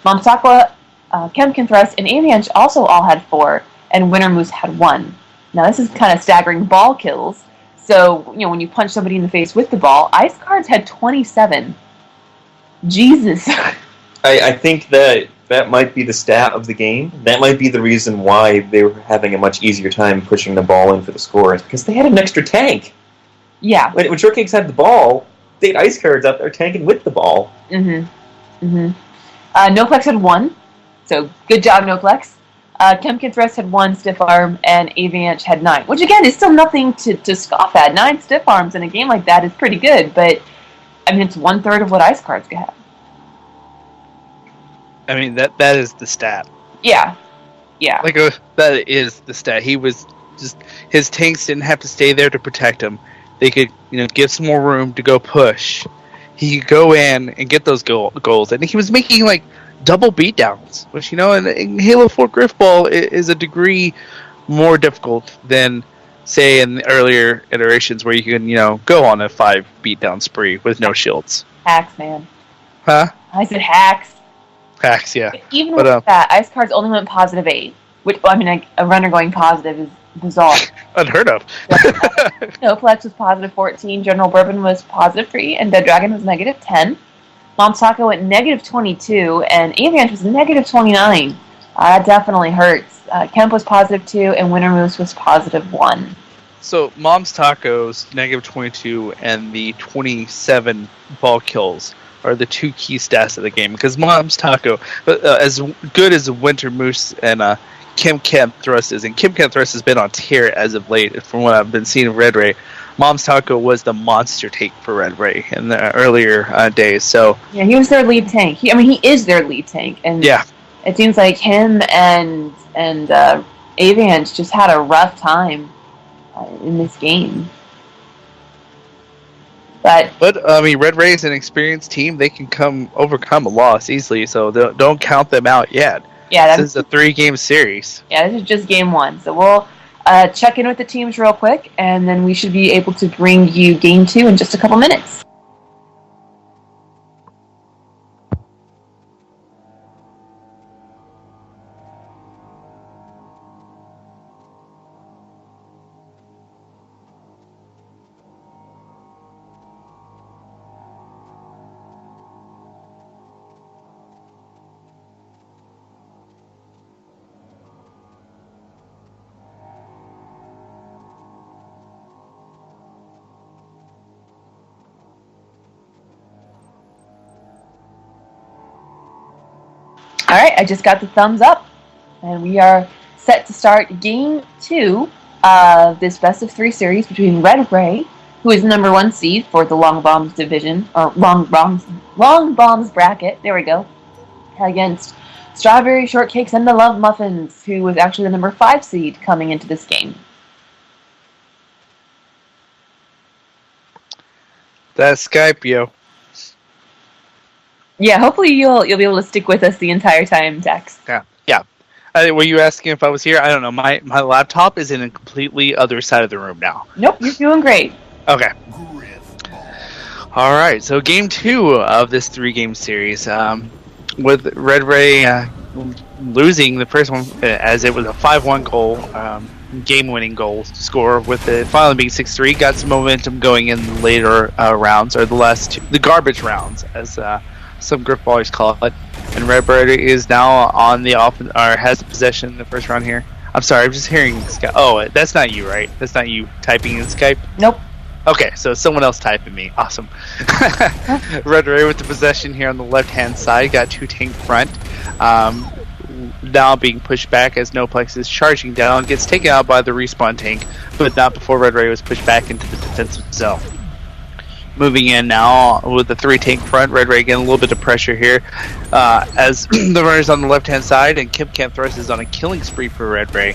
Mom's Taco, Kempkin Thrust, and Avianch also all had 4, and Winter Moose had 1. Now this is kind of staggering ball kills. So, when you punch somebody in the face with the ball, Ice Cards had 27. Jesus. I think that might be the stat of the game. That might be the reason why they were having a much easier time pushing the ball in for the scores, because they had an extra tank. Yeah. When Shortcakes had the ball, they had Ice Cards up there tanking with the ball. Noplex had 1. So, good job, Noplex. Kempkin Thrust had 1 stiff arm, and Avianch had 9. Which, again, is still nothing to scoff at. 9 stiff arms in a game like that is pretty good, but, it's 1/3 of what Ice Cards could have. That is the stat. Yeah. That is the stat. He was just... His tanks didn't have to stay there to protect him. They could, give some more room to go push. He could go in and get those goals. And he was making, double beatdowns, which, in Halo 4 Grifbrawl is a degree more difficult than, say, in the earlier iterations where you can, go on a 5 beatdown spree with no shields. Hacks, man. Huh? I said hacks. Hacks, yeah. But even with that, Ice Cards only went positive 8. Which, a runner going positive is bizarre. Unheard of. Noplex was positive 14, General Bourbon was positive 3, and Dead Dragon was negative 10. Mom's Taco went negative 22, and Avianch was negative 29. That definitely hurts. Kemp was positive 2, and Winter Moose was positive 1. So, Mom's Taco's negative 22 and the 27 ball kills are the 2 key stats of the game. Because Mom's Taco, as good as Winter Moose and Kim Thrust is, and Kim Thrust has been on tier as of late, from what I've been seeing of Red Ray, Mom's Taco was the monster tank for Red Ray in the earlier days. So yeah, he was their lead tank. He is their lead tank, and yeah, it seems like him and Avianch just had a rough time in this game. But Red Ray is an experienced team; they can overcome a loss easily. So don't count them out yet. Yeah, this is a 3-game series. Yeah, this is just game 1. So we'll check in with the teams real quick, and then we should be able to bring you game 2 in just a couple minutes. Alright, I just got the thumbs up, and we are set to start Game 2 of this best of 3 series between Red Ray who is the number 1 seed for the Long Bombs division, or Long Bombs bracket. There we go. Against Strawberry Shortcakes and the Love Muffins, who was actually the number 5 seed coming into this game. That's Skype, yo. Yeah, hopefully you'll be able to stick with us the entire time, Dex. Yeah. Were you asking if I was here? I don't know. My laptop is in a completely other side of the room now. Nope, you're doing great. Okay. All right. So game 2 of this 3-game series, with Red Ray losing the first one as it was a 5-1 goal, game-winning goal score, with it finally being 6-3. Got some momentum going in the later rounds, or the garbage rounds, as some Grifbrawlers call it. And Red Bird is now on the offense, or has the possession in the first round here. I'm sorry, I'm just hearing Skype. Oh, that's not you, right? That's not you typing in Skype? Nope. Okay, so someone else typing me. Awesome. Red Ray with the possession here on the left-hand side. Got 2 tank front. Now being pushed back as Noplex is charging down. Gets taken out by the respawn tank, but not before Red Ray was pushed back into the defensive zone. Moving in now with the 3 tank front. Red Ray getting a little bit of pressure here as the runner's on the left-hand side, and Kim Camp Thrust is on a killing spree for Red Ray.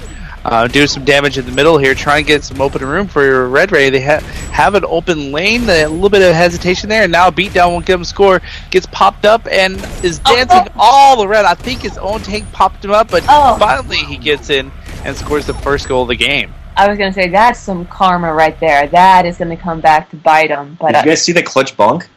Do some damage in the middle here, trying to get some open room for Red Ray. They have an open lane, a little bit of hesitation there, and now a beatdown won't get him score. Gets popped up and is dancing all around. I think his own tank popped him up, but finally he gets in and scores the first goal of the game. I was going to say, that's some karma right there. That is going to come back to bite him. But, did you guys see the clutch bonk?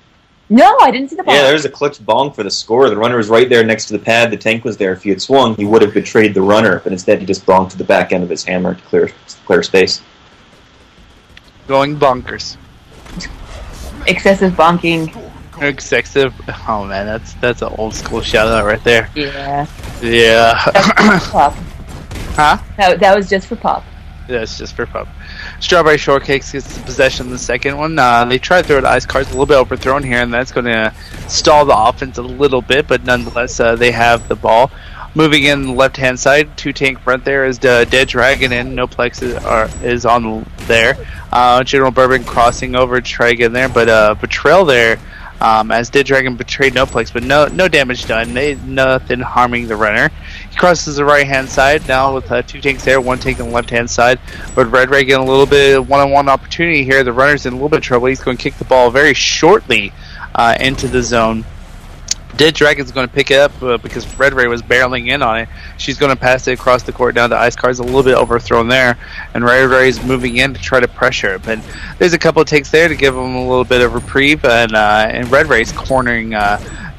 No, I didn't see the bonk. Yeah, there's a clutch bonk for the score. The runner was right there next to the pad. The tank was there. If he had swung, he would have betrayed the runner, but instead he just bonked to the back end of his hammer to clear space. Going bonkers. Excessive bonking. Excessive. Oh man, that's an old school shout out right there. Yeah. Yeah. Pop. Huh? That was just for pop. Yeah, it's just for pub. Strawberry Shortcakes gets the possession in the second one. They try to throw it ice cards, a little bit overthrown here, and that's going to stall the offense a little bit, but nonetheless, they have the ball. Moving in the left-hand side, 2 tank front there is the Dead Dragon, and Noplex is on there. General Bourbon crossing over to try to get in there, but Betrayal there, as Dead Dragon betrayed Noplex, but no damage done. Nothing harming the runner. He crosses the right-hand side now with 2 tanks there, 1 tank on the left-hand side. But Red Ray getting a little bit of one-on-one opportunity here. The runner's in a little bit of trouble. He's going to kick the ball very shortly into the zone. Dead Dragon's going to pick it up because Red Ray was barreling in on it. She's going to pass it across the court down to Ice Cards, a little bit overthrown there. And Red Ray's moving in to try to pressure it. But there's a couple of takes there to give him a little bit of reprieve. And Red Ray's cornering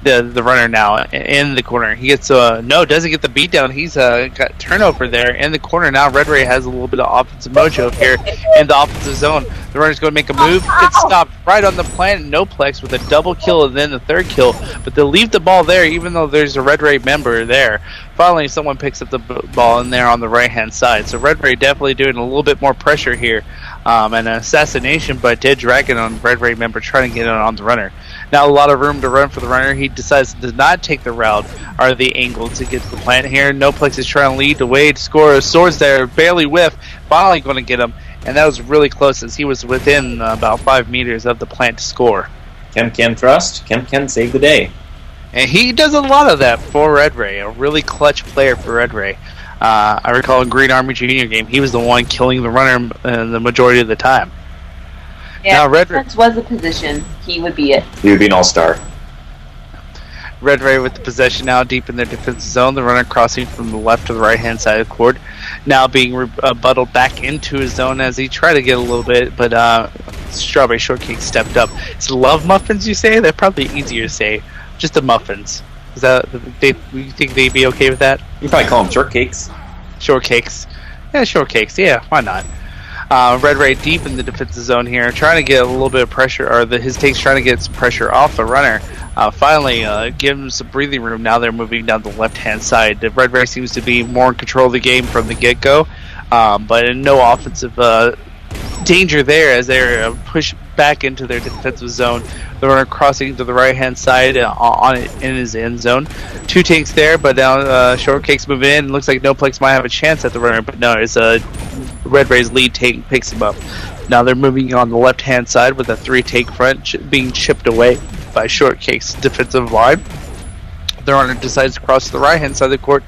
the runner now in the corner. He gets doesn't get the beatdown. He's got turnover there in the corner. Now Red Ray has a little bit of offensive mojo here in the offensive zone. The runner's going to make a move, gets stopped right on the plant. Noplex with a double kill and then the 3rd kill, but they'll leave the ball there even though there's a Red Ray member there. Finally, someone picks up the ball in there on the right-hand side. So Red Ray definitely doing a little bit more pressure here. An assassination by Dead Dragon on Red Ray member trying to get it on the runner. Now a lot of room to run for the runner. He decides to not take the route or the angle to get to the plant here. Noplex is trying to lead the way to score. Swords there, barely whiff. Finally going to get him. And that was really close as he was within about 5 meters of the plant to score. Kemp Thrust. Kemp saved the day. And he does a lot of that for Red Ray. A really clutch player for Red Ray. I recall in Green Army Junior game, he was the one killing the runner the majority of the time. Yeah, now, Red Ray was a position. He would be it. He would be an all-star. Red Ray with the possession now deep in their defensive zone. The runner crossing from the left to the right-hand side of the court. Now being buttled back into his zone as he tried to get a little bit, but Strawberry Shortcake stepped up. It's Love Muffins, you say? They're probably easier to say. Just the Muffins. Is that you think they'd be okay with that? You probably call them Shortcakes. Shortcakes. Yeah, Shortcakes. Yeah, why not? Red Ray deep in the defensive zone here, trying to get a little bit of pressure, or his take's trying to get some pressure off the runner. Finally, give him some breathing room. Now they're moving down the left-hand side. The Red Ray seems to be more in control of the game from the get-go, but in no offensive danger there as they're pushed back into their defensive zone. The runner crossing to the right-hand side on it in his end zone. 2 tanks there, but now Shortcakes move in. Looks like Noplex might have a chance at the runner, but no, it's Red Ray's lead tank picks him up. Now they're moving on the left-hand side with a 3-take front being chipped away by Shortcakes' defensive line. The runner decides to cross to the right-hand side of the court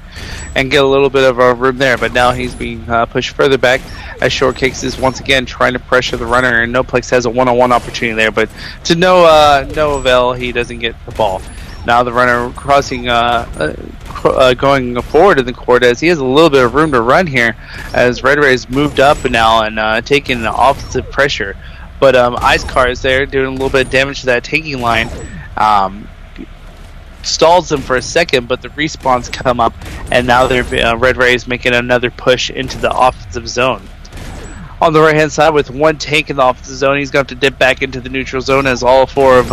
and get a little bit of room there, but now he's being pushed further back as Shortcakes is once again trying to pressure the runner, and Noplex has a one-on-one opportunity there, but to no avail, he doesn't get the ball. Now the runner crossing, going forward in the court as he has a little bit of room to run here as Red Rays moved up now and taking the offensive pressure. But Ice Car is there doing a little bit of damage to that taking line. Stalls them for a second, but the respawns come up, and now they're Red Rays making another push into the offensive zone. On the right-hand side, with one tank in the offensive zone, he's going to have to dip back into the neutral zone as all four of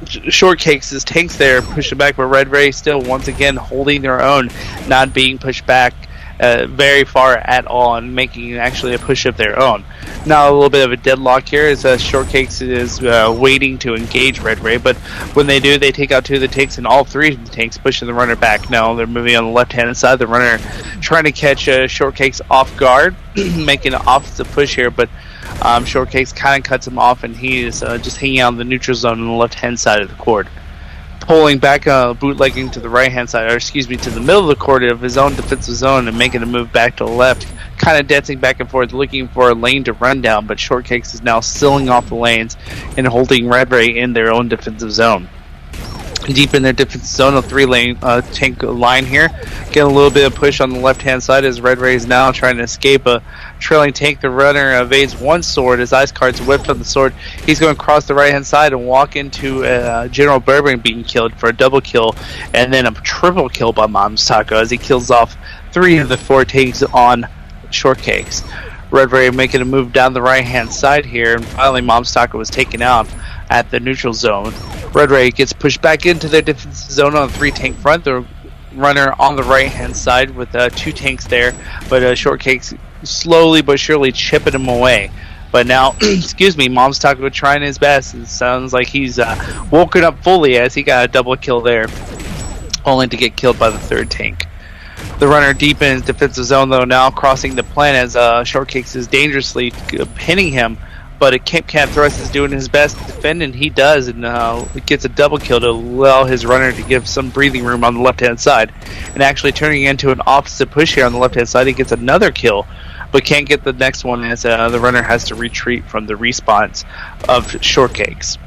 Shortcakes' tanks there pushing back, but Red Rays still once again holding their own, not being pushed back very far at all, and making actually a push of their own. Now a little bit of a deadlock here as Shortcakes is waiting to engage Red Ray, but when they do, they take out 2 of the tanks, and all 3 of the tanks pushing the runner back. Now they're moving on the left-hand side, the runner trying to catch Shortcakes off guard, making an offensive push here, but Shortcakes kind of cuts him off, and he is just hanging out in the neutral zone on the left-hand side of the court. Pulling back, bootlegging to the right-hand side, or excuse me, to the middle of the court of his own defensive zone and making a move back to the left, kind of dancing back and forth, looking for a lane to run down, but Shortcakes is now sealing off the lanes and holding Red Ray in their own defensive zone. Deep in their defensive zone, a 3-lane tank line here. Getting a little bit of push on the left-hand side as Red Ray is now trying to escape a trailing tank. The runner evades one sword as Ice Card's whipped on the sword. He's going to cross the right-hand side and walk into General Bourbon being killed for a double kill, and then a triple kill by Mom's Taco as he kills off 3 of the 4 tanks on Shortcakes. Red Ray making a move down the right-hand side here, and finally Mom's Taco was taken out at the neutral zone. Red Ray gets pushed back into their defensive zone on a 3-tank front. The runner on the right-hand side with 2 tanks there, but Shortcakes slowly but surely chipping him away. But now, excuse me, Mom's Taco trying his best. It sounds like he's woken up fully as he got a double kill there, only to get killed by the 3rd tank. The runner deep in his defensive zone, though, now crossing the plan as Shortcakes is dangerously pinning him. But Camp Cat Thrust is doing his best to defend, and he does, and gets a double kill to allow his runner to give some breathing room on the left-hand side. And actually turning into an opposite push here on the left-hand side, he gets another kill, but can't get the next one as the runner has to retreat from the respawns of Shortcakes.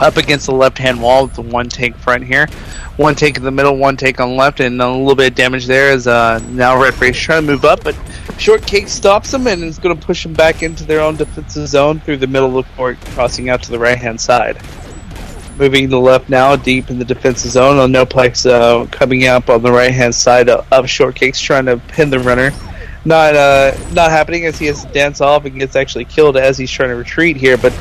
Up against the left-hand wall with the 1 tank front here. 1 tank in the middle, 1 tank on the left, and a little bit of damage there as now Red Ray's trying to move up, but Shortcake stops him and is going to push him back into their own defensive zone through the middle of the court, crossing out to the right-hand side. Moving to the left now, deep in the defensive zone, on Noplex coming up on the right-hand side of Shortcakes, trying to pin the runner. Not happening as he has to dance off and gets actually killed as he's trying to retreat here, but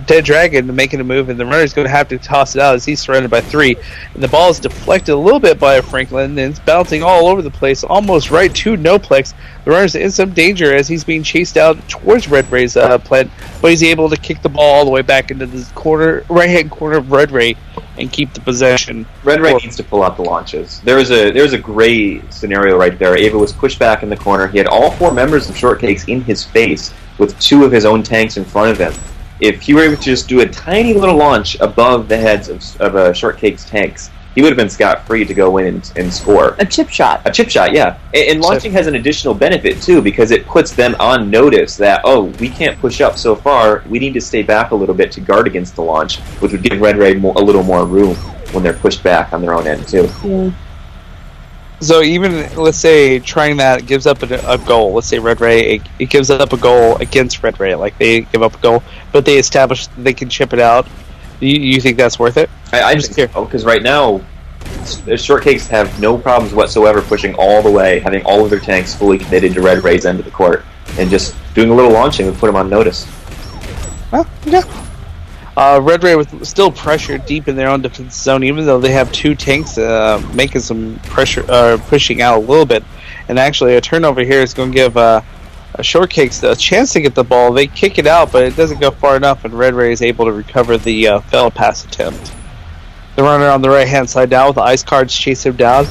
Dead Dragon making a move, and the runner's going to have to toss it out as he's surrounded by 3. And the ball is deflected a little bit by Franklin, and it's bouncing all over the place, almost right to Noplex. The runner's in some danger as he's being chased out towards Red Ray's plant, but he's able to kick the ball all the way back into the right-hand corner of Red Ray and keep the possession. Red Ray needs to pull out the launches. There was a great scenario right there. Ava was pushed back in the corner. He had all 4 members of Shortcakes in his face with 2 of his own tanks in front of him. If he were able to just do a tiny little launch above the heads of Shortcakes' tanks, he would have been scot-free to go in and score. A chip shot. A chip shot, yeah. And launching has an additional benefit, too, because it puts them on notice that, oh, we can't push up so far, we need to stay back a little bit to guard against the launch, which would give Red Ray a little more room when they're pushed back on their own end, too. Yeah. So even, let's say, trying that gives up a goal. Let's say Red Ray, it gives up a goal against Red Ray. Like, they give up a goal, but they establish that they can chip it out. You think that's worth it? I think so, because right now, Shortcakes have no problems whatsoever pushing all the way, having all of their tanks fully committed to Red Ray's end of the court, and just doing a little launching would put them on notice. Oh, yeah. Red Ray was still pressured deep in their own defense zone, even though they have 2 tanks making some pressure, pushing out a little bit. And actually, a turnover here is going to give Shortcakes a chance to get the ball. They kick it out, but it doesn't go far enough, and Red Ray is able to recover the failed pass attempt. The runner on the right-hand side down with the ice cards chase him down.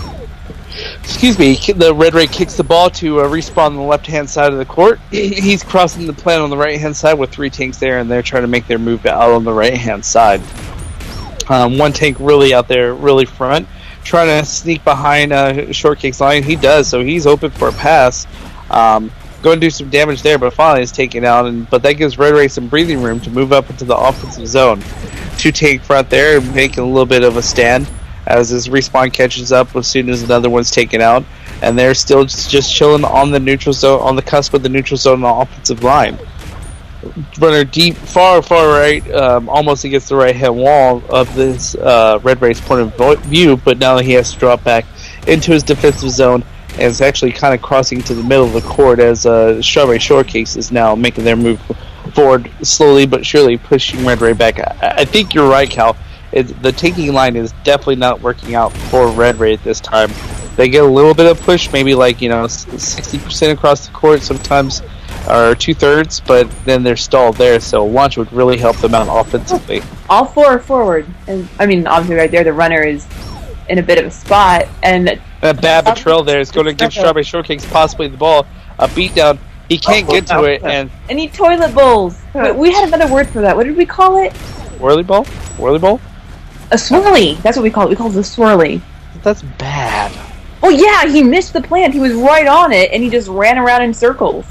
Excuse me, the Red Ray kicks the ball to respawn on the left-hand side of the court. He's crossing the plant on the right-hand side with 3 tanks there, and they're trying to make their move out on the right-hand side. 1 tank really out there, really front, trying to sneak behind Shortcakes line. He does, so he's open for a pass. Going to do some damage there, but finally is taken out. But that gives Red Ray some breathing room to move up into the offensive zone. 2 tank front there, making a little bit of a stand as his respawn catches up as soon as another one's taken out, and they're still just chilling on the neutral zone, on the cusp of the neutral zone on the offensive line. Runner deep, far right, almost against the right hand wall of this Red Ray's point of view, but now he has to drop back into his defensive zone, and is actually kind of crossing to the middle of the court as Strawberry Shortcakes is now making their move forward, slowly but surely pushing Red Ray back. I think you're right, Cal. The taking line is definitely not working out for Red Ray at this time. They get a little bit of push, maybe 60% across the court sometimes, or 2/3, but then they're stalled there, so launch would really help them out offensively. All 4 are forward, and obviously right there the runner is in a bit of a spot, and a bad betrayal there is going to give Strawberry Shortcakes possibly the ball. A beatdown, he can't get to it, and he toilet bowls. We had another word for that. What did we call it? Whirly ball? A swirly. That's what we call it. We call it a swirly. That's bad. Oh yeah, he missed the plant. He was right on it, and he just ran around in circles.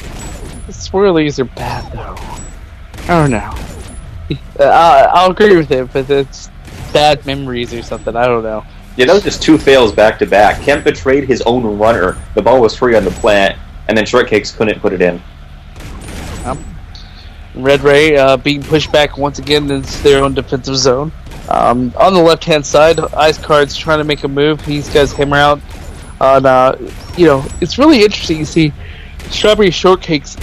The swirlies are bad, though. I don't know. I'll agree with it, but it's bad memories or something. I don't know. Yeah, that was just 2 fails back to back. Kemp betrayed his own runner. The ball was free on the plant, and then Shortcakes couldn't put it in. Red Ray being pushed back once again into their own defensive zone. On the left-hand side, Ice Card's trying to make a move. He's got his hammer out. It's really interesting to see Strawberry Shortcakes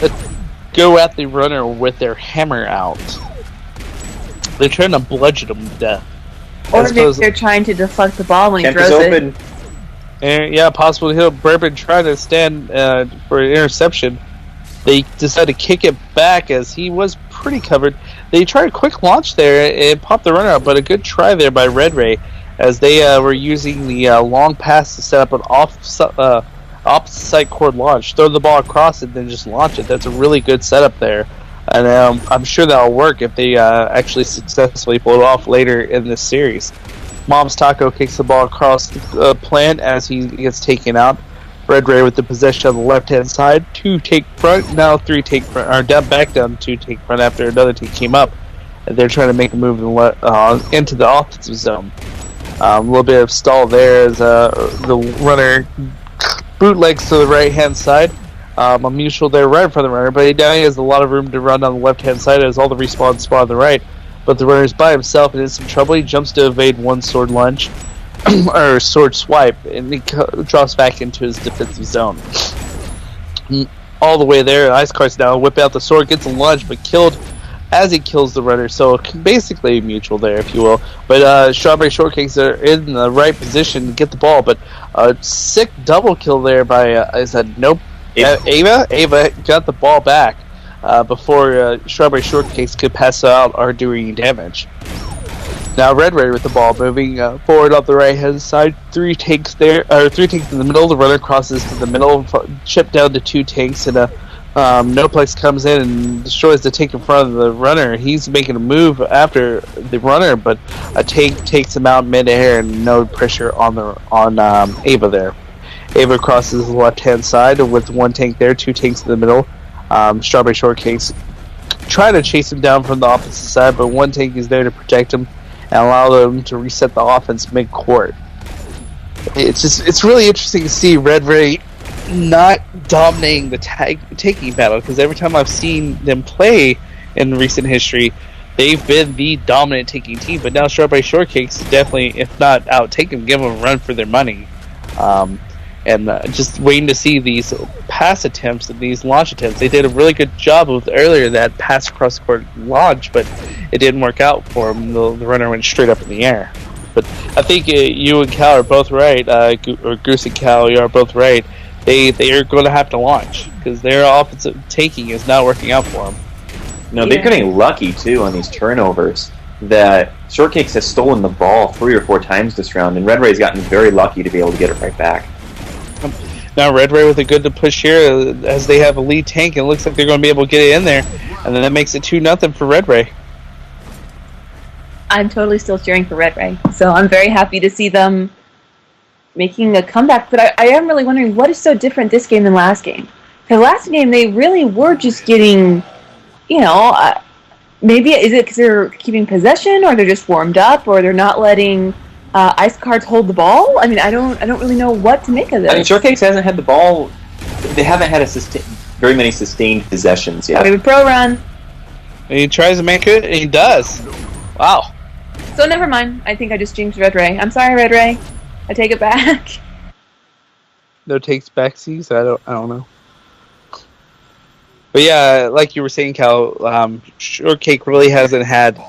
go at the runner with their hammer out. They're trying to bludgeon him to death. Or maybe they're trying to deflect the ball when he throws open. And, yeah, possibly he'll Bourbon trying to stand for an interception. They decide to kick it back as he was pretty covered. They tried a quick launch there and popped the runner out, but a good try there by Red Ray as they were using the long pass to set up an opposite court launch. Throw the ball across it, then just launch it. That's a really good setup there. And I'm sure that'll work if they actually successfully pull it off later in this series. Mom's Taco kicks the ball across the plant as he gets taken out. Red Ray with the possession on the left-hand side. 2 take front, now 3 take front, or back down 2 take front after another team came up. And they're trying to make a move into the offensive zone. A little bit of stall there as the runner bootlegs to the right-hand side. A mutual there right in front of the runner, but now he has a lot of room to run on the left-hand side as all the respawns spawn on the right. But the runner's by himself and in some trouble. He jumps to evade 1 sword lunge. or sword swipe, and he drops back into his defensive zone. All the way there, Ice Card's now whip out the sword, gets a lunge, but killed as he kills the runner. So basically mutual there, if you will. But Strawberry Shortcakes are in the right position to get the ball. But a sick double kill there by Ava. Ava got the ball back before Strawberry Shortcakes could pass out or do any damage. Now Red Ray with the ball moving forward up the right hand side. 3 tanks there, or 3 tanks in the middle. The runner crosses to the middle, chip down to 2 tanks, and Noplex comes in and destroys the tank in front of the runner. He's making a move after the runner, but a tank takes him out mid-air and no pressure on Ava there. Ava crosses the left hand side with 1 tank there, 2 tanks in the middle. Strawberry Shortcakes try to chase him down from the opposite side, but 1 tank is there to protect him and allow them to reset the offense mid-court. It's really interesting to see Red Ray not dominating the taking battle, because every time I've seen them play in recent history, they've been the dominant taking team. But now Strawberry Shortcakes definitely, if not outtake them, give them a run for their money. Just waiting to see these pass attempts and these launch attempts. They did a really good job with earlier that pass across the court launch, but it didn't work out for them. The runner went straight up in the air. But I think you and Cal are both right, or Goose and Cal, you are both right. They are going to have to launch because their offensive taking is not working out for them. No, they're getting lucky too on these turnovers. That Shortcakes has stolen the ball 3 or 4 times this round, and Red Ray's gotten very lucky to be able to get it right back. Now Red Ray with a good to push here as they have a lead tank, and it looks like they're going to be able to get it in there, and then that makes it 2-0 for Red Ray. I'm totally still cheering for Red Ray, so I'm very happy to see them making a comeback. But I am really wondering what is so different this game than last game. Because last game they really were just getting, maybe is it because they're keeping possession, or they're just warmed up, or they're not letting Ice Cards hold the ball? I mean, I don't really know what to make of this. I mean, Shortcakes hasn't had the ball. They haven't had very many sustained possessions yet. Okay, pro run. And he tries to make it, and he does. Wow. So never mind. I think I just jinxed Red Ray. I'm sorry, Red Ray. I take it back. No takes backsies. I don't know. But yeah, like you were saying, Cal, Shortcake really hasn't had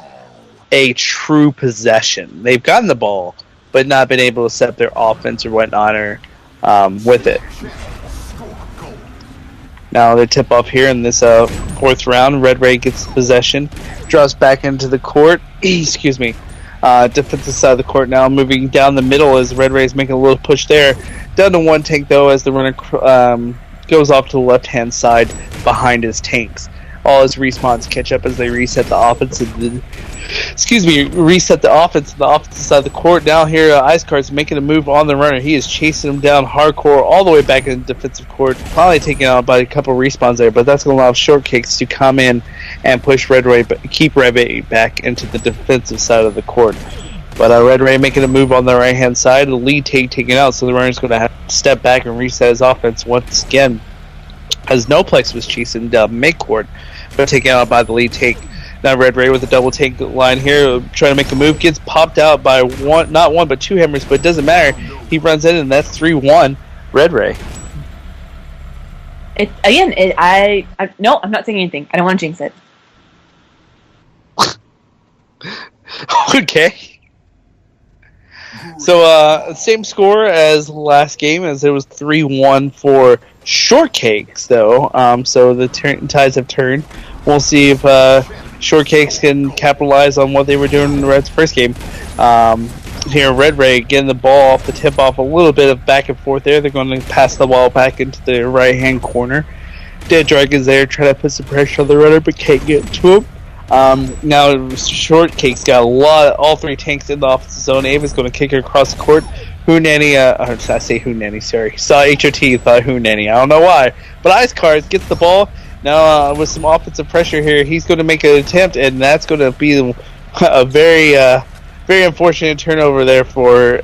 a true possession. They've gotten the ball, but not been able to set up their offense or whatnot or with it. Now they tip off here in this fourth round. Red Ray gets possession, draws back into the court. Excuse me. Defensive side of the court now, moving down the middle as Red Ray's making a little push there. Down to one tank though as the runner goes off to the left-hand side behind his tanks. All his respawns catch up as they reset the offense. Reset the offense on the offensive side of the court. Now here, Ice Card's making a move on the runner. He is chasing him down hardcore all the way back in the defensive court. Probably taken out by a couple respawns there, but that's going to allow Shortcakes to come in and push Red Ray, keep Red Ray back into the defensive side of the court. But Red Ray making a move on the right-hand side. The lead taken out, so the runner's going to have to step back and reset his offense once again. As Noplex was chasing mid-court, but taken out by the lead take. Now Red Ray with a double take line here, trying to make a move, gets popped out by not one, but two hammers, but it doesn't matter. He runs in, and that's 3-1 Red Ray. No, I'm not saying anything. I don't want to jinx it. Okay. So, same score as last game, as it was 3-1 for Shortcakes, though. So the tides have turned. We'll see if Shortcakes can capitalize on what they were doing in the Reds' first game. Here, Red Ray getting the ball off the tip-off, a little bit of back and forth there. They're going to pass the ball back into the right-hand corner. Dead Dragon's there, trying to put some pressure on the runner, but can't get to him. Now Shortcake's got all three tanks in the offensive zone. Ava's going to kick her across the court. Hoonanny, I say Hoonanny, sorry. Saw HOT, thought Hoonanny. I don't know why. But Ice Cards gets the ball. Now with some offensive pressure here, he's going to make an attempt, and that's going to be a very unfortunate turnover there for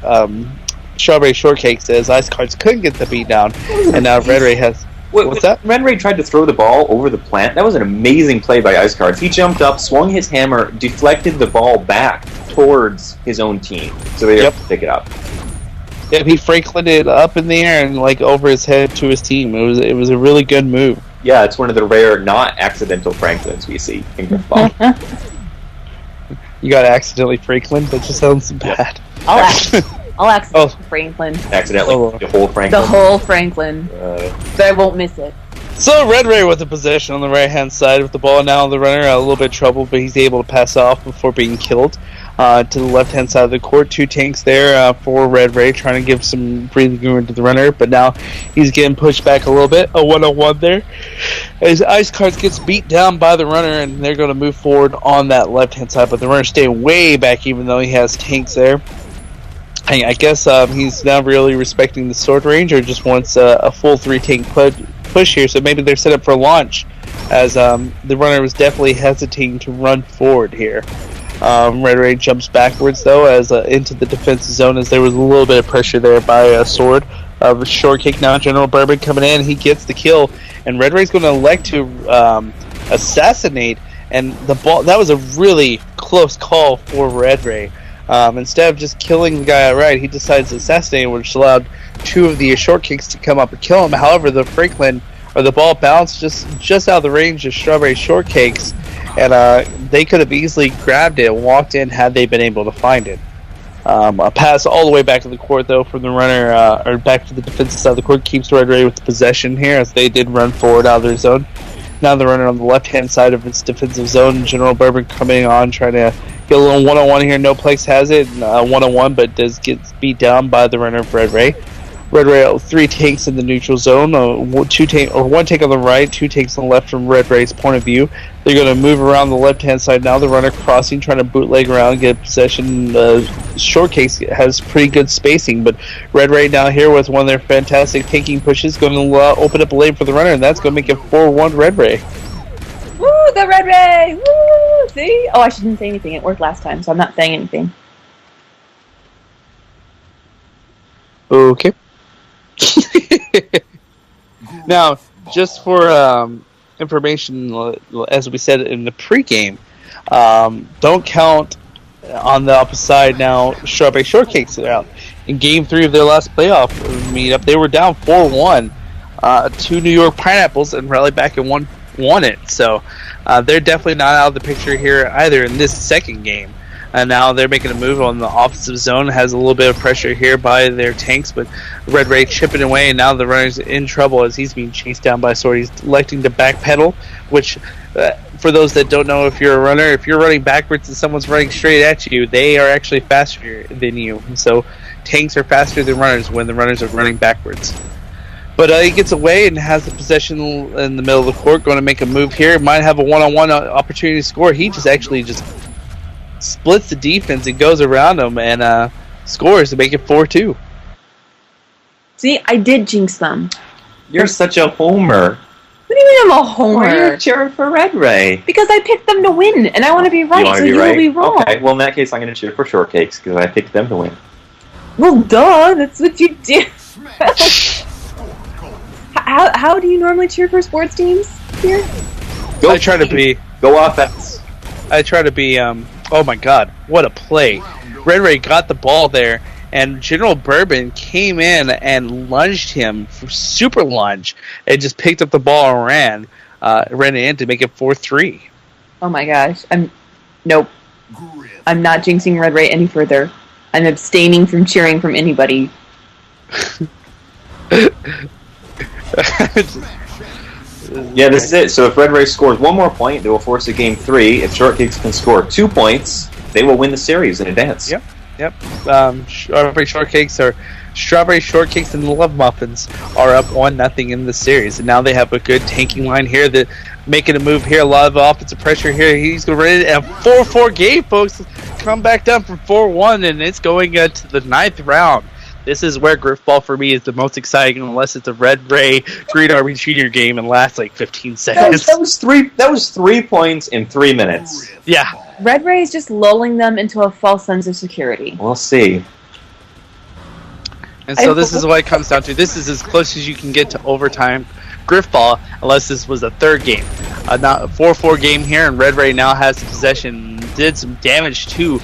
Strawberry Shortcakes, as Ice Cards couldn't get the beat down, and now Red Ray has... What's that? Red Ray tried to throw the ball over the plant. That was an amazing play by Ice Cards. He jumped up, swung his hammer, deflected the ball back towards his own team, so they have to pick it up. Yeah, he Franklined it up in the air and over his head to his team. It was a really good move. Yeah, it's one of the rare not accidental Franklins we see in Grifbrawl. You got accidentally Franklin? That just sounds bad. I'll accidentally Franklin. Accidentally the whole Franklin. The whole Franklin. But I won't miss it. So Red Ray with the possession on the right-hand side with the ball. Now the runner a little bit of trouble, but he's able to pass off before being killed. To the left-hand side of the court, two tanks there for Red Ray, trying to give some breathing room to the runner, but now he's getting pushed back a little bit. A 1-on-1 there. As Ice Cards gets beat down by the runner, and they're going to move forward on that left-hand side, but the runner staying way back even though he has tanks there. I guess he's now really respecting the sword range, or just wants a full 3-tank push here, so maybe they're set up for launch, as the runner was definitely hesitating to run forward here. Red Ray jumps backwards, though, as into the defensive zone, as there was a little bit of pressure there by a sword. Shortcake now, General Bourbon coming in, he gets the kill, and Red Ray's going to elect to assassinate, and the ball, that was a really close call for Red Ray. Instead of just killing the guy outright, he decides to assassinate, which allowed two of the Shortcakes to come up and kill him. However, the ball bounced just out of the range of Strawberry Shortcakes, and they could have easily grabbed it and walked in had they been able to find it. A pass all the way back to the court, though, from the runner, or back to the defensive side of the court, keeps Red Ray with the possession here, as they did run forward out of their zone. Now the runner on the left-hand side of its defensive zone, General Bourbon coming on, trying to get a little 1-on-1 here. No Place has it, 1-on-1, but does get beat down by the runner of Red Ray. Red Ray 3 tanks in the neutral zone, one tank on the right, 2 tanks on the left from Red Ray's point of view. They're going to move around the left-hand side now. The runner crossing, trying to bootleg around, get possession. Shortcakes has pretty good spacing, but Red Ray now here with one of their fantastic tanking pushes, going to open up a lane for the runner, and that's going to make it 4-1 Red Ray. Woo, the Red Ray! Woo! See? Oh, I shouldn't say anything. It worked last time, so I'm not saying anything. Okay. Now, just for information, as we said in the pregame, don't count on the opposite side now. Strawberry Shortcakes are out. In Game 3 of their last playoff meetup, they were down 4-1 to New York Pineapples and rallied back and won it. So they're definitely not out of the picture here either in this second game. And now they're making a move on the offensive zone. Has a little bit of pressure here by their tanks, but Red Ray chipping away, and now the runner's in trouble as he's being chased down by Sword. He's electing to backpedal, which, for those that don't know, if you're a runner, if you're running backwards and someone's running straight at you, they are actually faster than you. So tanks are faster than runners when the runners are running backwards. But he gets away and has the possession in the middle of the court, going to make a move here. Might have a one-on-one opportunity to score. He just splits the defense and goes around them and scores to make it 4-2. See, I did jinx them. You're such a homer. What do you mean I'm a homer? Why are you cheering for Red Ray? Because I picked them to win, and I want to be right, so you will be wrong. Okay, well in that case I'm going to cheer for Shortcakes because I picked them to win. Well, duh, that's what you do. How do you normally cheer for sports teams here? Go offense. I try to be, oh my god, what a play. Red Ray got the ball there, and General Bourbon came in and lunged him, super lunge, and just picked up the ball and ran it in to make it 4-3. Oh my gosh, nope. I'm not jinxing Red Ray any further. I'm abstaining from cheering from anybody. Yeah, this is it. So if Red Ray scores one more point, they will force a Game 3. If Shortcakes can score 2 points, they will win the series in advance. Yep. Strawberry Shortcakes and the Love Muffins are up 1-0 in the series, and now they have a good tanking line here. That making a move here, a lot of offensive pressure here. He's going to run it, and a 4-4 game, folks. Come back down from 4-1, and it's going to the 9th round. This is where Grifbrawl for me is the most exciting, unless it's a Red Ray Green Army Junior game and lasts like 15 seconds. That was 3 points in 3 minutes. Yeah. Red Ray is just lulling them into a false sense of security. We'll see. And so this is what it comes down to. This is as close as you can get to overtime Grifbrawl, unless this was a third game. Not a 4-4 game here, and Red Ray now has the possession. Did some damage to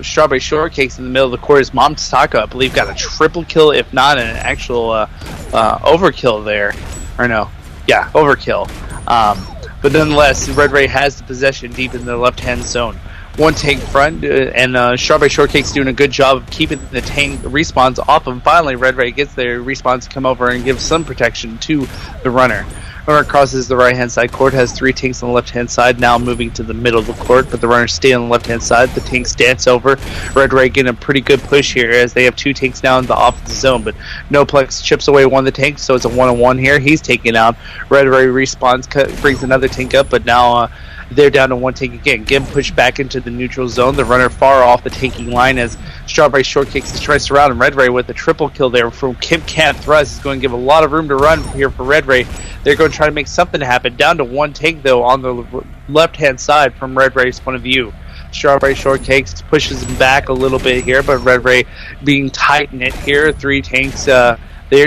Strawberry Shortcakes in the middle of the court. His Mom Taka, I believe, got a triple kill, if not an actual overkill there. Or no, yeah, overkill. But nonetheless, Red Ray has the possession deep in the left-hand zone. One tank front, and Strawberry Shortcakes doing a good job of keeping the tank respawns off him. Finally, Red Ray gets their respawns to come over and give some protection to the runner. Runner crosses the right-hand side court, has 3 tanks on the left-hand side, now moving to the middle of the court, but the runners stay on the left-hand side. The tanks dance over. Red Ray getting a pretty good push here as they have 2 tanks now in the offensive zone, but Noplex chips away one of the tanks, so it's a 1-on-1 here. He's taken out. Red Ray respawns, brings another tank up, but now they're down to 1 tank again. Getting pushed back into the neutral zone. The runner far off the tanking line as Strawberry Shortcakes is trying to surround him. Red Ray with a triple kill there from Kim Cat Thrust is going to give a lot of room to run here for Red Ray. They're going to try to make something happen. Down to 1 tank, though, on the left-hand side from Red Ray's point of view. Strawberry Shortcakes pushes him back a little bit here, but Red Ray being tight knit here. 3 tanks there.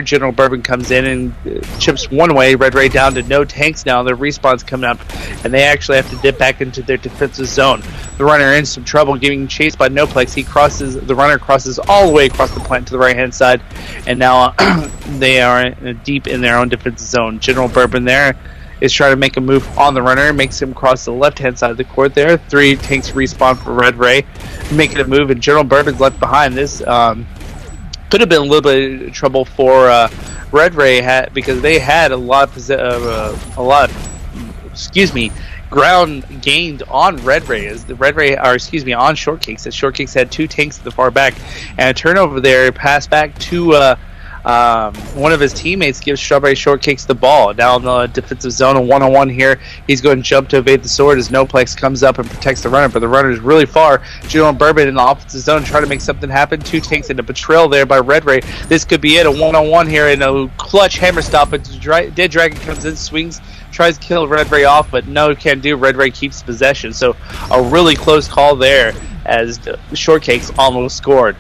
General Bourbon comes in and chips one way. Red Ray down to no tanks now. Their respawn's coming up, and they actually have to dip back into their defensive zone. The runner in some trouble, getting chased by Noplex. The runner crosses all the way across the plant to the right-hand side, and now they are deep in their own defensive zone. General Bourbon there is trying to make a move on the runner, makes him cross the left-hand side of the court there. 3 tanks respawn for Red Ray, making a move, and General Bourbon's left behind. This could have been a little bit of trouble for Red Ray because they had a lot of ground gained on Red Ray on Shortcakes. As Shortcakes had 2 tanks at the far back, and a turnover there, pass back to One of his teammates gives Strawberry Shortcakes the ball. Now in the defensive zone, a one-on-one here. He's going to jump to evade the sword as Noplex comes up and protects the runner, but the runner is really far. Juno and Bourbon in the offensive zone trying to make something happen. 2 tanks into betrayal there by Red Ray. This could be it, a one-on-one here and a clutch hammer stop, but Dead Dragon comes in, swings, tries to kill Red Ray off, but no, can do. Red Ray keeps possession, so a really close call there as Shortcakes almost scored.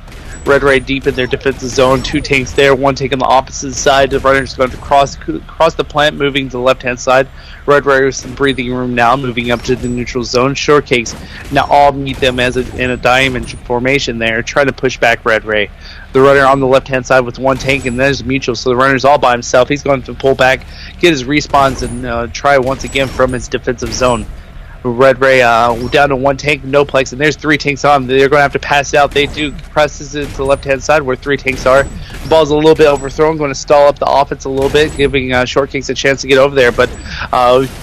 Red Ray deep in their defensive zone, 2 tanks there, 1 tank on the opposite side. The runner's going to cross the plant, moving to the left-hand side. Red Ray with some breathing room now, moving up to the neutral zone. Shortcakes now all meet them in a diamond formation there, trying to push back Red Ray. The runner on the left-hand side with 1 tank, and there's mutual, so the runner's all by himself. He's going to pull back, get his respawns, and try once again from his defensive zone. Red Ray down to 1 tank, Noplex, and there's 3 tanks on. They're going to have to pass it out. They do presses it to the left-hand side where 3 tanks are. The ball's a little bit overthrown, going to stall up the offense a little bit, giving Shortcakes a chance to get over there. But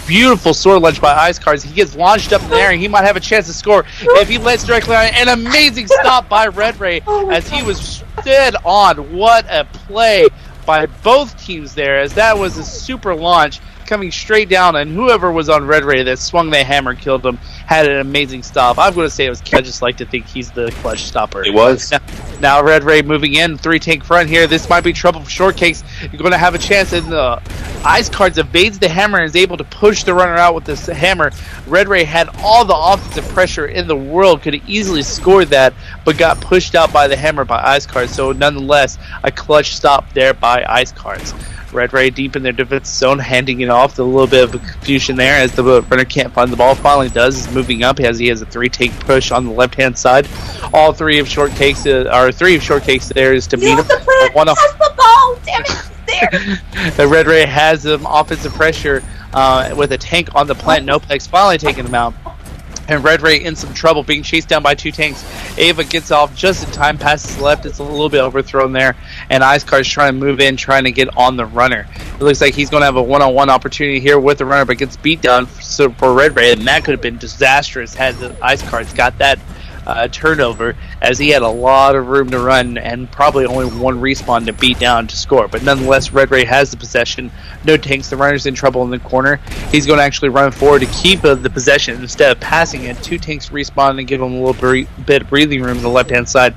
beautiful sword launch by Ice Cards. He gets launched up in the air, and he might have a chance to score if he lands directly on it. An amazing stop by Red Ray as he was dead on. What a play by both teams there, as that was a super launch coming straight down, and whoever was on Red Ray that swung the hammer, killed him, had an amazing stop. I'm going to say it was I just like to think he's the clutch stopper. It was. Now Red Ray moving in, 3 tank front here. This might be trouble for Shortcakes. You're going to have a chance, and Ice Cards evades the hammer and is able to push the runner out with this hammer. Red Ray had all the offensive pressure in the world, could have easily scored that, but got pushed out by the hammer by Ice Cards. So nonetheless, a clutch stop there by Ice Cards. Red Ray deep in their defensive zone, handing it off. A little bit of a confusion there as the runner can't find the ball. Finally does, is moving up as he has a 3-tank push on the left-hand side. All 3 of Shortcakes, 3 of Shortcakes there is to beat him. The ball! Damn it, it's there! Red Ray has offensive pressure with a tank on the plant. Noplex finally taking him out. And Red Ray in some trouble, being chased down by 2 tanks. Ava gets off just in time, passes left. It's a little bit overthrown there. And Ice Card's trying to move in, trying to get on the runner. It looks like he's going to have a one-on-one opportunity here with the runner, but gets beat down for Red Ray. And that could have been disastrous had the Ice Cards got that turnover, as he had a lot of room to run and probably only 1 respawn to beat down to score. But nonetheless, Red Ray has the possession. No tanks. The runner's in trouble in the corner. He's going to actually run forward to keep the possession instead of passing it. 2 tanks respawn and give him a little bit of breathing room on the left-hand side.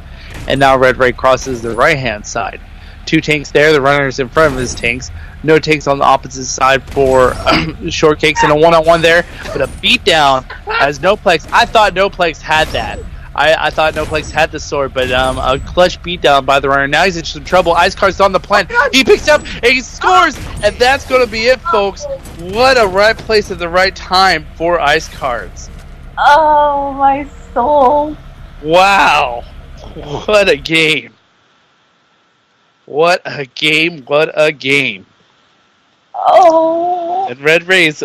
And now Red Ray crosses the right-hand side. 2 tanks there. The runner's in front of his tanks. No tanks on the opposite side for Shortcakes, and a one-on-one there, but a beatdown as Noplex. I thought Noplex had that. I thought Noplex had the sword, but a clutch beatdown by the runner. Now he's in some trouble. Ice Card's on the plant. He picks up and he scores, and that's going to be it, folks. What a right place at the right time for Ice Cards. Oh, my soul. Wow. What a game. What a game. What a game. Oh. And Red Ray's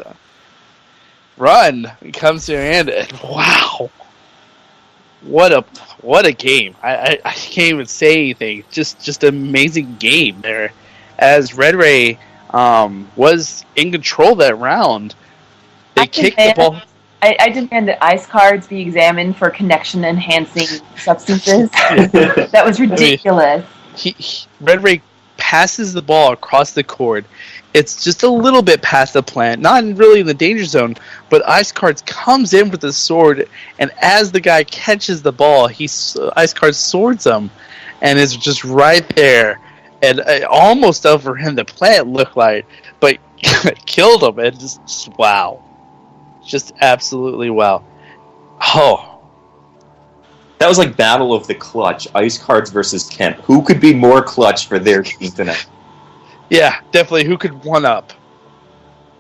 run comes to an end. And wow. What a game. I can't even say anything. Just an amazing game there. As Red Ray was in control that round. They kicked the ball. I demand that Ice Cards be examined for connection-enhancing substances. That was ridiculous. Red Ray passes the ball across the court. It's just a little bit past the plant, not really in the danger zone, but Ice Cards comes in with the sword, and as the guy catches the ball, Ice Cards swords him, and it's just right there, and almost over him, the plant looked like, but killed him, and just wow. Just absolutely wow. Oh. That was like Battle of the Clutch, Ice Cards versus Kent. Who could be more clutch for their team tonight? Yeah, definitely. Who could one up?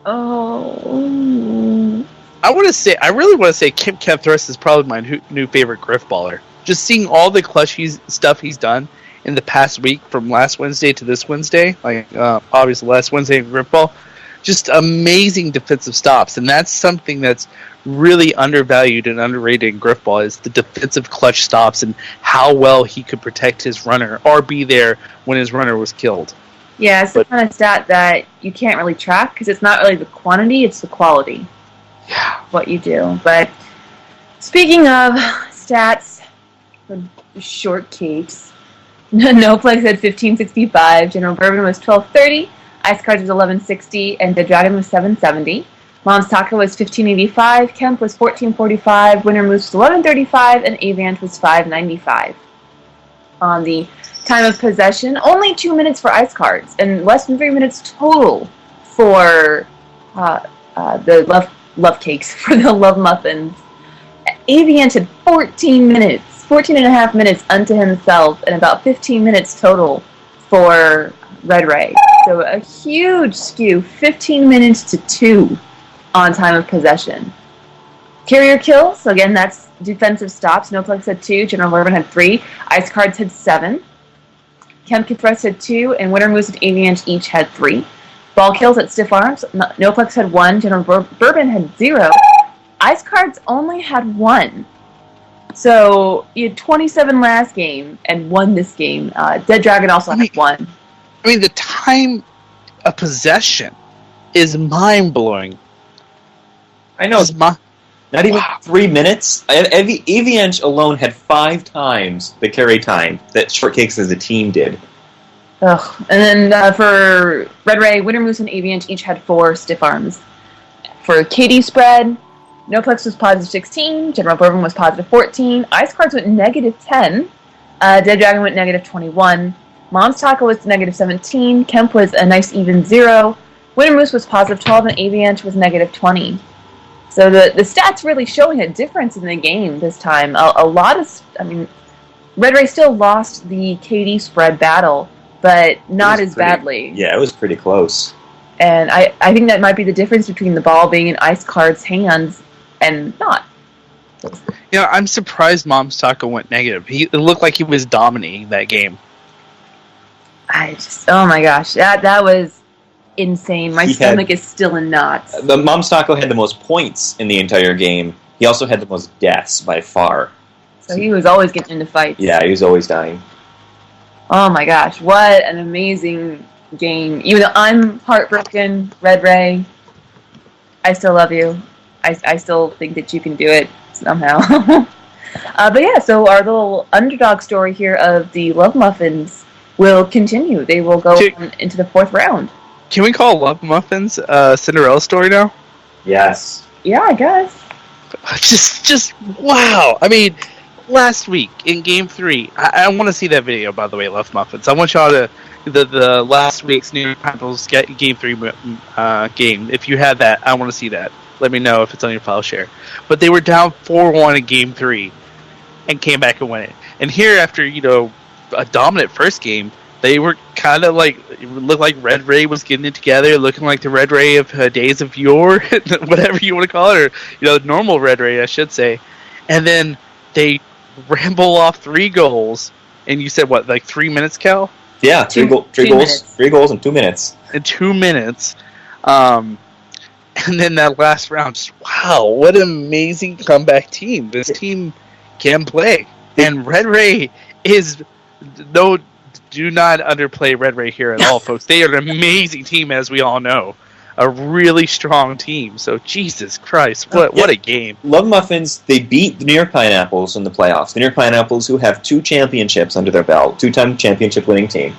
Oh. I really want to say Kim Thrust is probably my new favorite Grifballer. Just seeing all the clutch stuff he's done in the past week, from last Wednesday to this Wednesday, obviously last Wednesday in Grifball, just amazing defensive stops, and that's something that's really undervalued and underrated in Grifball, is the defensive clutch stops and how well he could protect his runner or be there when his runner was killed. Yeah, it's the kind of stat that you can't really track because it's not really the quantity, it's the quality. Yeah. What you do. But speaking of stats for Shortcakes, Noplex had 1565, General Bourbon was 1230, Ice Cards was 1160, and the Dragon was 770. Mom's Taco was 1585, Kemp was 1445, Winter Moose was 1135, and Avant was 595. On the time of possession, only 2 minutes for Ice Cards, and less than 3 minutes total for the love cakes, for the love muffins. Avant had 14 and a half minutes unto himself, and about 15 minutes total for Red Ray. So a huge skew, 15 minutes to 2 on time of possession. Carrier kills, so again, that's defensive stops. Noplex had 2, General Bourbon had 3, Ice Cards had 7, Kemp Thrust had 2, and Winter Moose and Aviant each had 3. Ball kills at Stiff Arms, Noplex had 1, General Bourbon had 0, Ice Cards only had 1. So you had 27 last game and 1 this game. Dead Dragon also had 1. I mean, the time of possession is mind-blowing. I know. Not even 3 minutes. Aviange alone had 5 times the carry time that Shortcakes as a team did. Ugh. And then for Red Ray, Winter Moose and Aviange each had 4 Stiff Arms. For KD spread, Noplex was positive 16, General Bourbon was positive 14, Ice Cards went negative 10, Dead Dragon went negative 21, Mom's Taco was negative 17, Kemp was a nice even 0, Winter Moose was positive 12, and Aviange was negative 20. So the stats really showing a difference in the game this time. Red Ray still lost the KD spread battle, but not as badly. Yeah, it was pretty close. And I think that might be the difference between the ball being in Ice Card's hands and not. Yeah, I'm surprised Mom's Taco went negative. It looked like he was dominating that game. Oh my gosh, that was insane. My stomach is still in knots. The Mom's Taco had the most points in the entire game. He also had the most deaths by far. So he was always getting into fights. Yeah, he was always dying. Oh my gosh, what an amazing game. Even though I'm heartbroken, Red Ray, I still love you. I still think that you can do it somehow. But yeah, so our little underdog story here of the Love Muffins will continue. They will go into the 4th round. Can we call Love Muffins Cinderella story now? Yes. Yeah, I guess. Just wow. I mean, last week in Game 3, I want to see that video, by the way, Love Muffins. I want y'all to the last week's New York Pineapples Game 3 game. If you have that, I want to see that. Let me know if it's on your file share. But they were down 4-1 in Game 3 and came back and won it. And here, after a dominant first game, they were kind of like, it looked like Red Ray was getting it together, looking like the Red Ray of days of yore, whatever you want to call it, or normal Red Ray, I should say. And then they ramble off 3 goals, and you said what, like 3 minutes, Cal? Yeah, three goals, 3 goals in 2 minutes. In 2 minutes. And then that last round, just, wow, what an amazing comeback team. This team can play. And Red Ray is, do not underplay Red Ray here at all, folks. They are an amazing team, as we all know. A really strong team. So, Jesus Christ, what a game. Love Muffins, they beat the New York Pineapples in the playoffs. The New York Pineapples, who have 2 championships under their belt, 2-time championship winning team.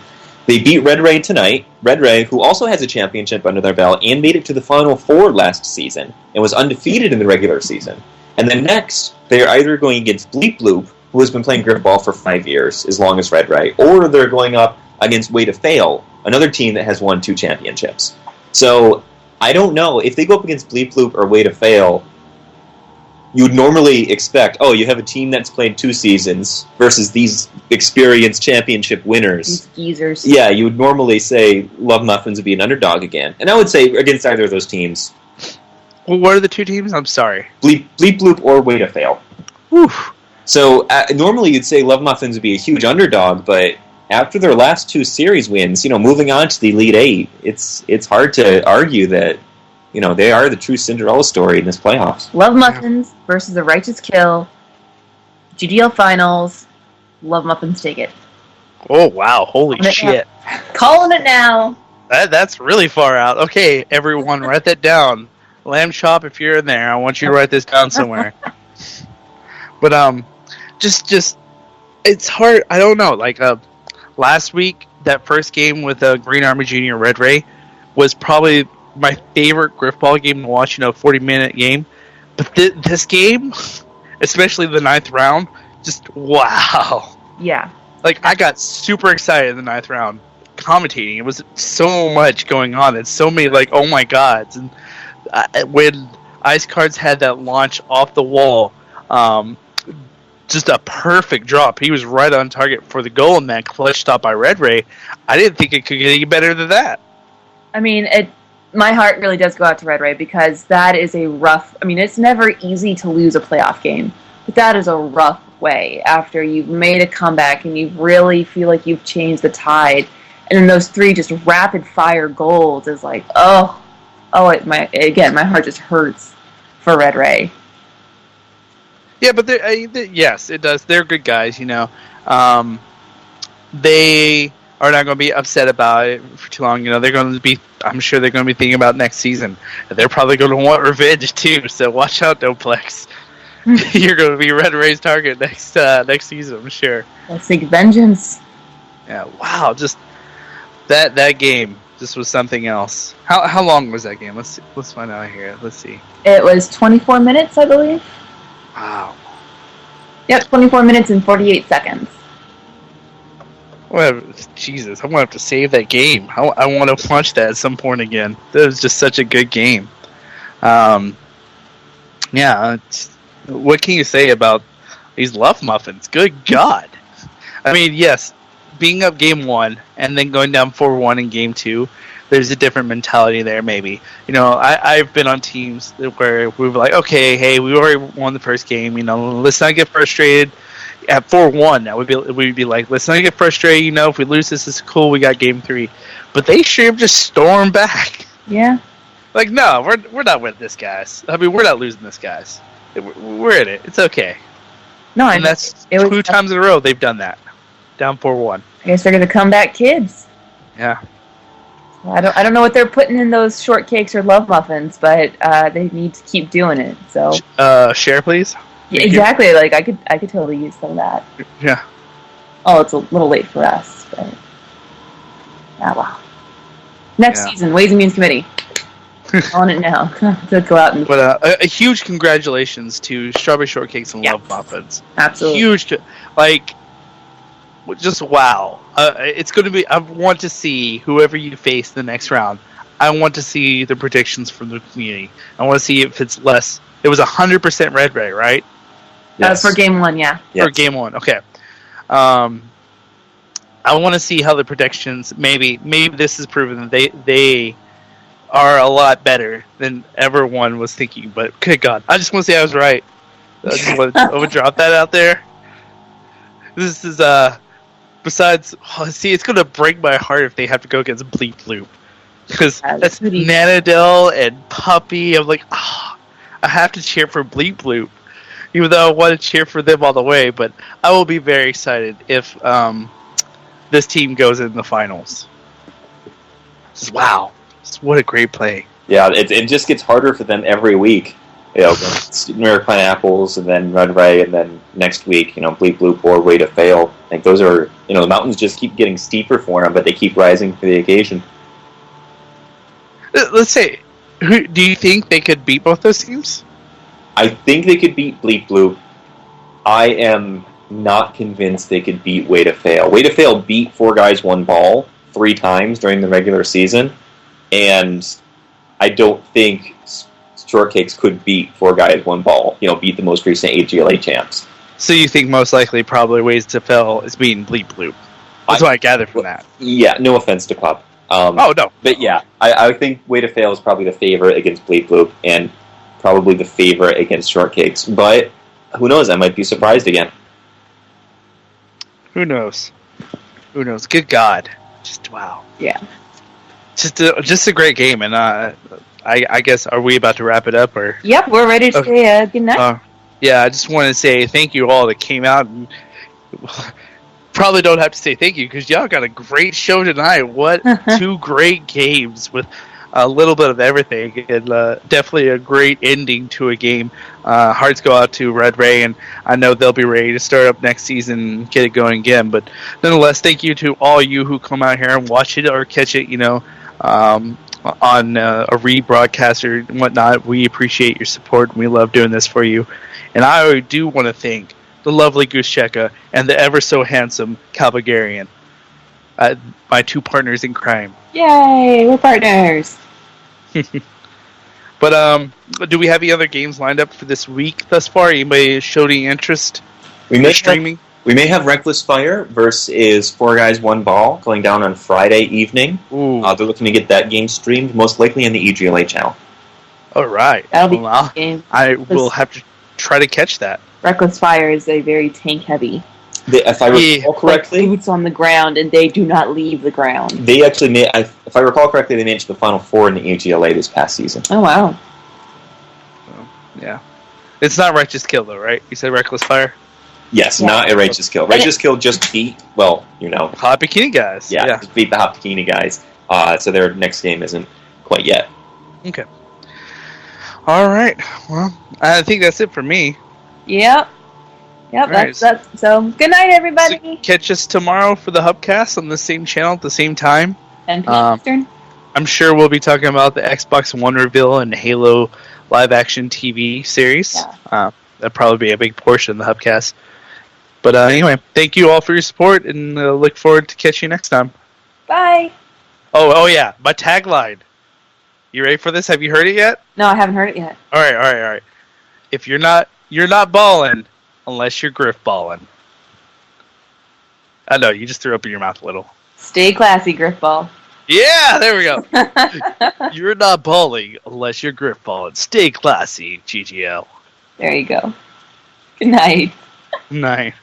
They beat Red Ray tonight. Red Ray, who also has a championship under their belt and made it to the Final Four last season and was undefeated in the regular season. And then next, they are either going against Bleep Bloop, who has been playing Grifbrawl for 5 years, as long as Red Ray, or they're going up against Way to Fail, another team that has won 2 championships. So, I don't know. If they go up against Bleep Bloop or Way to Fail, you would normally expect, you have a team that's played 2 seasons versus these experienced championship winners. These geezers. Yeah, you would normally say Love Muffins would be an underdog again. And I would say against either of those teams. Well, what are the 2 teams? I'm sorry. Bleep Bloop or Way to Fail. Oof. So, normally you'd say Love Muffins would be a huge underdog, but after their last 2 series wins, moving on to the Elite 8, it's hard to argue that, they are the true Cinderella story in this playoffs. Love Muffins versus the Righteous Kill. GDL Finals. Love Muffins take it. Oh, wow. Holy shit. Calling it now. That's really far out. Okay, everyone, write that down. Lamb Chop, if you're in there, I want you to write this down somewhere. But, just it's hard. I don't know. Like, last week, that first game with Green Army Junior Red Ray was probably my favorite Grifbrawl game to watch. 40-minute game. But this game, especially the 9th round, just wow. Yeah. Like, I got super excited in the 9th round commentating. It was so much going on and so many, like, oh my gods. And when Ice Cards had that launch off the wall, just a perfect drop. He was right on target for the goal in that clutch stop by Red Ray. I didn't think it could get any better than that. I mean, my heart really does go out to Red Ray because that is a rough... I mean, it's never easy to lose a playoff game, but that is a rough way after you've made a comeback and you really feel like you've changed the tide. And then those 3 just rapid-fire goals is like, my heart just hurts for Red Ray. Yeah, but yes, it does. They're good guys, They are not going to be upset about it for too long. They're going to be. I'm sure they're going to be thinking about next season. They're probably going to want revenge too. So watch out, Doplex. You're going to be Red Ray's target next season. I'm sure. Let's seek vengeance. Yeah. Wow. Just that game. This was something else. How long was that game? Let's find out here. Let's see. It was 24 minutes, I believe. Wow. Yep, 24 minutes and 48 seconds. Well, Jesus, I'm going to have to save that game. I want to watch that at some point again. That was just such a good game. What can you say about these Luff Muffins? Good God. I mean, yes, being up game 1 and then going down 4-1 in game 2, there's a different mentality there, maybe. I've been on teams where we were like, okay, hey, we already won the first game. Let's not get frustrated. At 4-1, that we'd be like, let's not get frustrated. If we lose this, is cool. We got game 3, but they should have just stormed back. Yeah. Like, no, we're not with this, guys. I mean, we're not losing this, guys. We're in it. It's okay. No, and that's 2 times in a row they've done that. Down 4-1. I guess they're gonna come back, kids. Yeah. I don't know what they're putting in those shortcakes or love muffins, but they need to keep doing it. So. Share, please. Yeah, exactly. Like I could totally use some of that. Yeah. Oh, it's a little late for us, but wow. Next season, Ways and Means Committee. On it now to go out and. But a huge congratulations to Strawberry Shortcakes and Love Muffins. Absolutely. Huge, just wow. It's going to be. I want to see whoever you face the next round. I want to see the predictions from the community. I want to see if it's less. It was 100% Red Ray, right? Yes. For game 1, yeah. For game 1, okay. I want to see how the predictions. Maybe this is proven that they are a lot better than everyone was thinking. But good God, I just want to say I was right. I just want to drop that out there. This is besides, it's going to break my heart if they have to go against Bleep Loop. Because that's Nanadel and Puppy. I'm like, I have to cheer for Bleep Loop. Even though I want to cheer for them all the way. But I will be very excited if this team goes in the finals. Just, wow. Just, what a great play. Yeah, it just gets harder for them every week. New York Pineapples, and then Red Ray, and then next week, Bleep Bloop or Way to Fail. Like those are, the mountains just keep getting steeper for them, but they keep rising for the occasion. Let's say, do you think they could beat both those teams? I think they could beat Bleep Bloop. I am not convinced they could beat Way to Fail. Way to Fail beat 4 Guys 1 Ball 3 times during the regular season, and I don't think Shortcakes could beat 4 Guys 1 Ball. Beat the most recent AGLA champs. So you think most likely probably Ways to Fail is beating Bleep Bloop. That's what I gathered from that. Yeah, no offense to Pup. Oh, no. But yeah, I think Way to Fail is probably the favorite against Bleep Bloop, and probably the favorite against Shortcakes. But who knows? I might be surprised again. Who knows? Who knows? Good God. Just, wow. Yeah. Just a great game, and I guess, are we about to wrap it up? Or? Yep, we're ready to say good night. Yeah, I just want to say thank you all that came out, and probably don't have to say thank you, because y'all got a great show tonight. What 2 great games with a little bit of everything, and definitely a great ending to a game. Hearts go out to Red Ray, and I know they'll be ready to start up next season and get it going again. But nonetheless, thank you to all you who come out here and watch it or catch it, on a rebroadcast or whatnot. We appreciate your support, and we love doing this for you. And I do want to thank the lovely Goose Cheka and the ever so handsome Calvagarian, my two partners in crime. Yay, we're partners. But do we have any other games lined up for this week thus far? Anybody showed any interest in streaming? We may have Reckless Fire versus Four Guys One Ball going down on Friday evening. They're looking to get that game streamed, most likely in the EGLA channel. All right. That'll be a game. I will have to try to catch that. Reckless Fire is a very tank heavy. If I recall correctly, boots on the ground, and they do not leave the ground. They actually made, if I recall correctly, they made it to the Final Four in the EGLA this past season. Oh wow! Yeah, it's not Righteous Kill though, right? You said Reckless Fire. Yes, not a Righteous Kill. Righteous Kill just beat, Hot Bikini Guys. Yeah, just beat the Hot Bikini Guys. So their next game isn't quite yet. Okay. All right. Well, I think that's it for me. Yep. That's so. Good night, everybody. So catch us tomorrow for the Hubcast on the same channel at the same time. 10 p.m. Eastern. I'm sure we'll be talking about the Xbox One reveal and Halo live-action TV series. Yeah. That'll probably be a big portion of the Hubcast. But anyway, thank you all for your support, and look forward to catching you next time. Bye. Oh yeah, my tagline. You ready for this? Have you heard it yet? No, I haven't heard it yet. All right. If you're not balling unless you're Grifbrawling. I know, you just threw up in your mouth a little. Stay classy, Grifball. Yeah, there we go. You're not balling unless you're Grifballing. Stay classy, GGL. There you go. Good night. Good night.